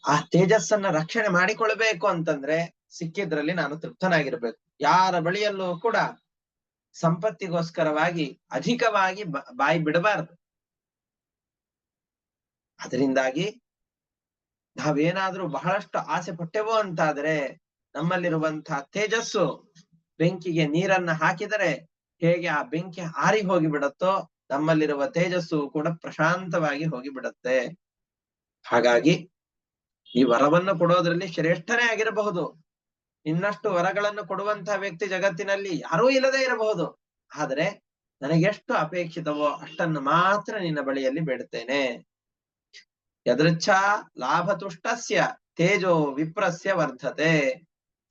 ಆ ತೇಜಸ್ಸನ್ನ ರಕ್ಷಣೆ ಮಾಡಿಕೊಳ್ಬೇಕು ಅಂತಂದ್ರೆ ಸಿಕ್ಕಿದ್ರಲ್ಲಿ ನಾನು ತೃಪ್ತನಾಗಿರ್ಬೇಕು. ಯಾರ ಬಳಿಯಲ್ಲೂ ಕೂಡ ಸಂಪತ್ತಿಗೋಸ್ಕರವಾಗಿ ಅಧಿಕವಾಗಿ ಬಾಯಿ ಬಿಡಬಾರದು. ಅದರಿಂದಾಗಿ ನಾವೇನಾದ್ರೂ ಬಹಳಷ್ಟು ಆಸೆ ಪಟ್ಟೆವೋ ಅಂತಾದ್ರೆ ನಮ್ಮಲ್ಲಿರುವಂತಹ ತೇಜಸ್ಸು ಬೆಂಕಿಗೆ ನೀರನ್ನ ಹಾಕಿದರೆ ಹೇಗೆ ಆ ಬೆಂಕಿ ಆರಿ ಹೋಗಿ ಬಿಡುತ್ತೋ ನಮ್ಮಲ್ಲಿರುವ ತೇಜಸ್ಸು ಕೂಡ ಪ್ರಶಾಂತವಾಗಿ ಹೋಗಿ ಬಿಡುತ್ತೆ. ಹಾಗಾಗಿ ಈ ವರವನ್ನು ಕೊಡೋದ್ರಲ್ಲಿ ಶ್ರೇಷ್ಠನೇ ಆಗಿರಬಹುದು, ಇನ್ನಷ್ಟು ವರಗಳನ್ನು ಕೊಡುವಂತಹ ವ್ಯಕ್ತಿ ಜಗತ್ತಿನಲ್ಲಿ ಯಾರೂ ಇಲ್ಲದೆ ಇರಬಹುದು. ಆದರೆ ನನಗೆಷ್ಟು ಅಪೇಕ್ಷಿತವೋ ಅಷ್ಟನ್ನು ಮಾತ್ರ ನಿನ್ನ ಬಳಿಯಲ್ಲಿ ಬೇಡುತ್ತೇನೆ. ಯದೃಚ್ಛಾ ಲಾಭತುಷ್ಟಸ್ಯ ತೇಜೋ ವಿಪ್ರಸ್ಯ ವರ್ಧತೆ.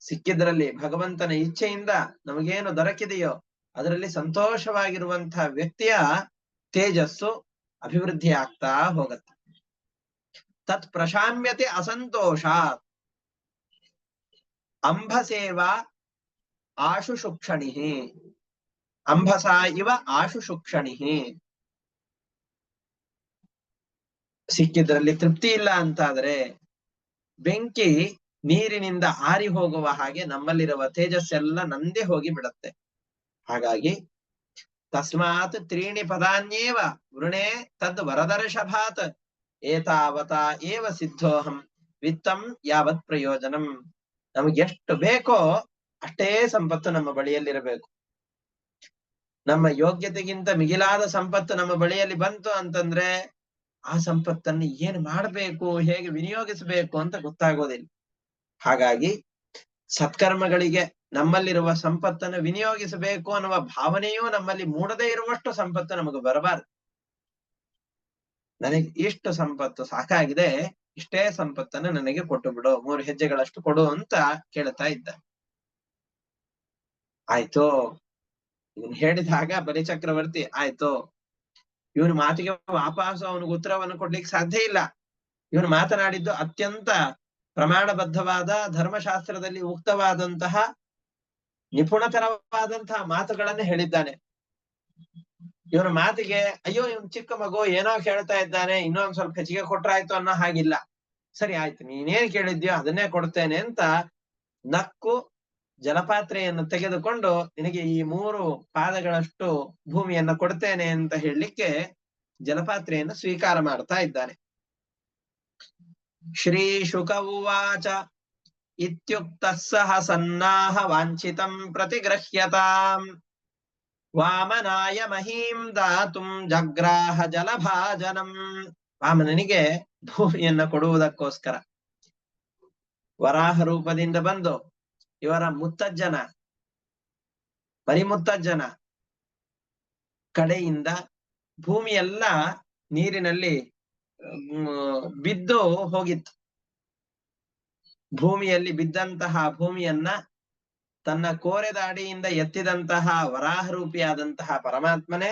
ಸಿಕ್ಕಿದ್ರಲ್ಲಿ ಭಗವಂತನ ಇಚ್ಛೆಯಿಂದ ನಮಗೇನು ದೊರಕಿದೆಯೋ ಅದರಲ್ಲಿ ಸಂತೋಷವಾಗಿರುವಂತಹ ವ್ಯಕ್ತಿಯ ತೇಜಸ್ಸು ಅಭಿವೃದ್ಧಿ ಆಗ್ತಾ ಹೋಗತ್ತೆ. ತತ್ ಪ್ರಶಾಮ್ಯತೆ ಅಸಂತೋಷ ಅಂಬಸೇವ ಆಶುಶುಕ್ಷಣಿ. ಅಂಬಸ ಇವ ಆಶುಶುಕ್ಷಣಿ. ಸಿಕ್ಕಿದ್ರಲ್ಲಿ ತೃಪ್ತಿ ಇಲ್ಲ ಅಂತಾದ್ರೆ ಬೆಂಕಿ ನೀರಿನಿಂದ ಆರಿ ಹೋಗುವ ಹಾಗೆ ನಮ್ಮಲ್ಲಿರುವ ತೇಜಸ್ಸೆಲ್ಲ ನಂದೇ ಹೋಗಿ ಬಿಡತ್ತೆ. ಹಾಗಾಗಿ ತಸ್ಮಾತ್ ತ್ರೀಣಿ ಪದಾನ್ಯೇವ ವೃಣೇ ತದ್ ವರದರ್ಶಭಾತ್ ಏತಾವತಾ ಏವ ಸಿದ್ಧೋಹಂ ವಿತ್ತಂ ಯಾವತ್ ಪ್ರಯೋಜನಂ. ನಮಗೆಷ್ಟು ಬೇಕೋ ಅಷ್ಟೇ ಸಂಪತ್ತು ನಮ್ಮ ಬಳಿಯಲ್ಲಿರಬೇಕು. ನಮ್ಮ ಯೋಗ್ಯತೆಗಿಂತ ಮಿಗಿಲಾದ ಸಂಪತ್ತು ನಮ್ಮ ಬಳಿಯಲ್ಲಿ ಬಂತು ಅಂತಂದ್ರೆ ಆ ಸಂಪತ್ತನ್ನು ಏನು ಮಾಡಬೇಕು, ಹೇಗೆ ವಿನಿಯೋಗಿಸಬೇಕು ಅಂತ ಗೊತ್ತಾಗೋದಿಲ್ಲ. ಹಾಗಾಗಿ ಸತ್ಕರ್ಮಗಳಿಗೆ ನಮ್ಮಲ್ಲಿರುವ ಸಂಪತ್ತನ್ನು ವಿನಿಯೋಗಿಸಬೇಕು ಅನ್ನುವ ಭಾವನೆಯೂ ನಮ್ಮಲ್ಲಿ ಮೂಡದೇ ಇರುವಷ್ಟು ಸಂಪತ್ತು ನಮಗೆ ಬರಬಾರದು. ನನಗೆ ಇಷ್ಟು ಸಂಪತ್ತು ಸಾಕಾಗಿದೆ, ಇಷ್ಟೇ ಸಂಪತ್ತನ್ನು ನನಗೆ ಕೊಟ್ಟು ಬಿಡು, 3 ಹೆಜ್ಜೆಗಳಷ್ಟು ಕೊಡು ಅಂತ ಕೇಳ್ತಾ ಇದ್ದ. ಆಯ್ತು, ಇವನು ಹೇಳಿದಾಗ ಬಲಿಚಕ್ರವರ್ತಿ ಆಯ್ತು, ಇವನು ಮಾತಿಗೆ ವಾಪಸ್ ಅವನಿಗೆ ಉತ್ತರವನ್ನು ಕೊಡ್ಲಿಕ್ಕೆ ಸಾಧ್ಯ ಇಲ್ಲ. ಇವನು ಮಾತನಾಡಿದ್ದು ಅತ್ಯಂತ ಪ್ರಮಾಣಬದ್ಧವಾದ ಧರ್ಮಶಾಸ್ತ್ರದಲ್ಲಿ ಉಕ್ತವಾದಂತಹ ನಿಪುಣತರವಾದಂತಹ ಮಾತುಗಳನ್ನು ಹೇಳಿದ್ದಾನೆ. ಇವನ ಮಾತಿಗೆ ಅಯ್ಯೋ ಇವನ್ ಚಿಕ್ಕ ಮಗು ಏನೋ ಕೇಳ್ತಾ ಇದ್ದಾನೆ, ಇನ್ನೊಂದ್ ಸ್ವಲ್ಪ ಹೆಚ್ಚಿಗೆ ಕೊಟ್ರಾಯ್ತು ಅನ್ನೋ ಹಾಗಿಲ್ಲ. ಸರಿ ಆಯ್ತು, ನೀನೇನ್ ಕೇಳಿದ್ಯೋ ಅದನ್ನೇ ಕೊಡ್ತೇನೆ ಅಂತ ನಕ್ಕು ಜಲಪಾತ್ರೆಯನ್ನು ತೆಗೆದುಕೊಂಡು ನಿನಗೆ ಈ 3 ಪಾದಗಳಷ್ಟು ಭೂಮಿಯನ್ನ ಕೊಡ್ತೇನೆ ಅಂತ ಹೇಳಲಿಕ್ಕೆ ಜಲಪಾತ್ರೆಯನ್ನು ಸ್ವೀಕಾರ ಮಾಡ್ತಾ ಇದ್ದಾನೆ. ಶ್ರೀ ಶುಕ ಉವಾಚ ಇತ್ಯುಕ್ತಃ ಸಹ ಸನ್ನಾಹ ವಾಂಛಿತಂ ಪ್ರತಿಗೃಹ್ಯತಾಂ ವಾಮನಾಯ ಮಹೀಂ ದಾತುಂ ಜಗ್ರಾಹ ಜಲಭಾಜನಂ. ವಾಮನನಿಗೆ ಭೂಮಿಯನ್ನ ಕೊಡುವುದಕ್ಕೋಸ್ಕರ ವರಾಹ ರೂಪದಿಂದ ಬಂದು ಇವರ ಮುತ್ತಜ್ಜನ ಪರಿಮುತ್ತಜ್ಜನ ಕಡೆಯಿಂದ ಭೂಮಿಯೆಲ್ಲ ನೀರಿನಲ್ಲಿ ಬಿದ್ದು ಹೋಗಿತ್ತು. ಭೂಮಿಯಲ್ಲಿ ಬಿದ್ದಂತಹ ಭೂಮಿಯನ್ನ ತನ್ನ ಕೋರೆದಾಡಿಯಿಂದ ಎತ್ತಿದಂತಹ ವರಾಹ ರೂಪಿಯಾದಂತಹ ಪರಮಾತ್ಮನೇ,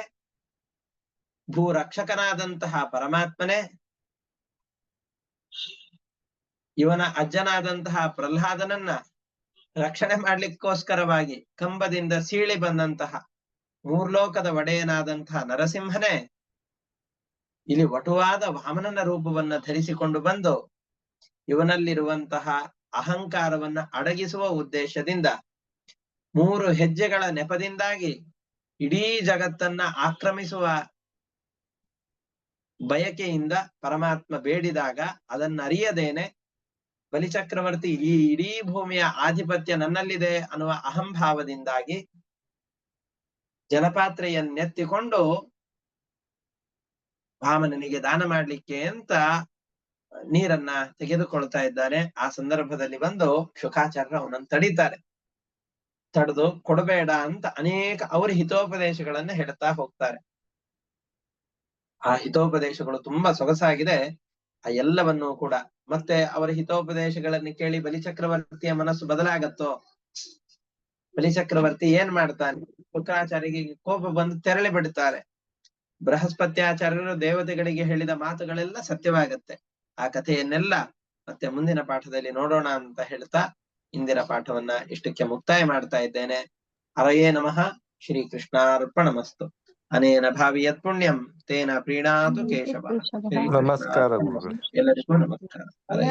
ಭೂರಕ್ಷಕನಾದಂತಹ ಪರಮಾತ್ಮನೇ, ಇವನ ಅಜ್ಜನಾದಂತಹ ಪ್ರಹ್ಲಾದನನ್ನ ರಕ್ಷಣೆ ಮಾಡ್ಲಿಕ್ಕೋಸ್ಕರವಾಗಿ ಕಂಬದಿಂದ ಸೀಳಿ ಬಂದಂತಹ ಮೂರ್ಲೋಕದ ಒಡೆಯನಾದಂತಹ ನರಸಿಂಹನೇ ಇಲ್ಲಿ ವಟುವಾದ ವಾಮನನ ರೂಪವನ್ನ ಧರಿಸಿಕೊಂಡು ಬಂದು ಇವನಲ್ಲಿರುವಂತಹ ಅಹಂಕಾರವನ್ನ ಅಡಗಿಸುವ ಉದ್ದೇಶದಿಂದ 3 ಹೆಜ್ಜೆಗಳ ನೆಪದಿಂದಾಗಿ ಇಡೀ ಜಗತ್ತನ್ನ ಆಕ್ರಮಿಸುವ ಬಯಕೆಯಿಂದ ಪರಮಾತ್ಮ ಬೇಡಿದಾಗ ಅದನ್ನರಿಯದೇನೆ ಬಲಿಚಕ್ರವರ್ತಿ ಈ ಇಡೀ ಭೂಮಿಯ ಆಧಿಪತ್ಯ ನನ್ನಲ್ಲಿದೆ ಅನ್ನುವ ಅಹಂಭಾವದಿಂದಾಗಿ ಜಲಪಾತ್ರೆಯನ್ನೆತ್ತಿಕೊಂಡು ವಾಮನನಿಗೆ ದಾನ ಮಾಡ್ಲಿಕ್ಕೆ ಅಂತ ನೀರನ್ನ ತೆಗೆದುಕೊಳ್ತಾ ಇದ್ದಾನೆ. ಆ ಸಂದರ್ಭದಲ್ಲಿ ಬಂದು ಶುಕಾಚಾರ್ಯರು ಅವನನ್ನು ತಡೀತಾರೆ. ತಡೆದು ಕೊಡಬೇಡ ಅಂತ ಅನೇಕ ಅವ್ರ ಹಿತೋಪದೇಶಗಳನ್ನ ಹೇಳ್ತಾ ಹೋಗ್ತಾರೆ. ಆ ಹಿತೋಪದೇಶಗಳು ತುಂಬಾ ಸೊಗಸಾಗಿದೆ. ಆ ಎಲ್ಲವನ್ನೂ ಕೂಡ ಮತ್ತೆ ಅವರ ಹಿತೋಪದೇಶಗಳನ್ನು ಕೇಳಿ ಬಲಿಚಕ್ರವರ್ತಿಯ ಮನಸ್ಸು ಬದಲಾಗತ್ತೋ? ಬಲಿಚಕ್ರವರ್ತಿ ಏನ್ ಮಾಡ್ತಾನೆ? ಶುಕ್ರಾಚಾರ್ಯರಿಗೆ ಕೋಪ ಬಂದು ತೆರಳಿ ಬಿಡ್ತಾರೆ. ಬೃಹಸ್ಪತ್ಯಾಚಾರ್ಯರು ದೇವತೆಗಳಿಗೆ ಹೇಳಿದ ಮಾತುಗಳೆಲ್ಲ ಸತ್ಯವಾಗತ್ತೆ. ಆ ಕಥೆಯನ್ನೆಲ್ಲ ಮತ್ತೆ ಮುಂದಿನ ಪಾಠದಲ್ಲಿ ನೋಡೋಣ ಅಂತ ಹೇಳ್ತಾ ಇಂದಿನ ಪಾಠವನ್ನ ಇಷ್ಟಕ್ಕೆ ಮುಕ್ತಾಯ ಮಾಡ್ತಾ ಇದ್ದೇನೆ. ಹರಯೇ ನಮಃ. ಶ್ರೀ ಕೃಷ್ಣಾರ್ಪಣಮಸ್ತು. ಅನೇನ ಭಾವಿ ಯತ್ ಪುಣ್ಯಂ ತೇನ ಪ್ರೀಣಾತು ಕೇಶವ. ನಮಸ್ಕಾರ ಗುರುಗಳೇ. ಎಲ್ಲರಿಗೂ ನಮಸ್ಕಾರ.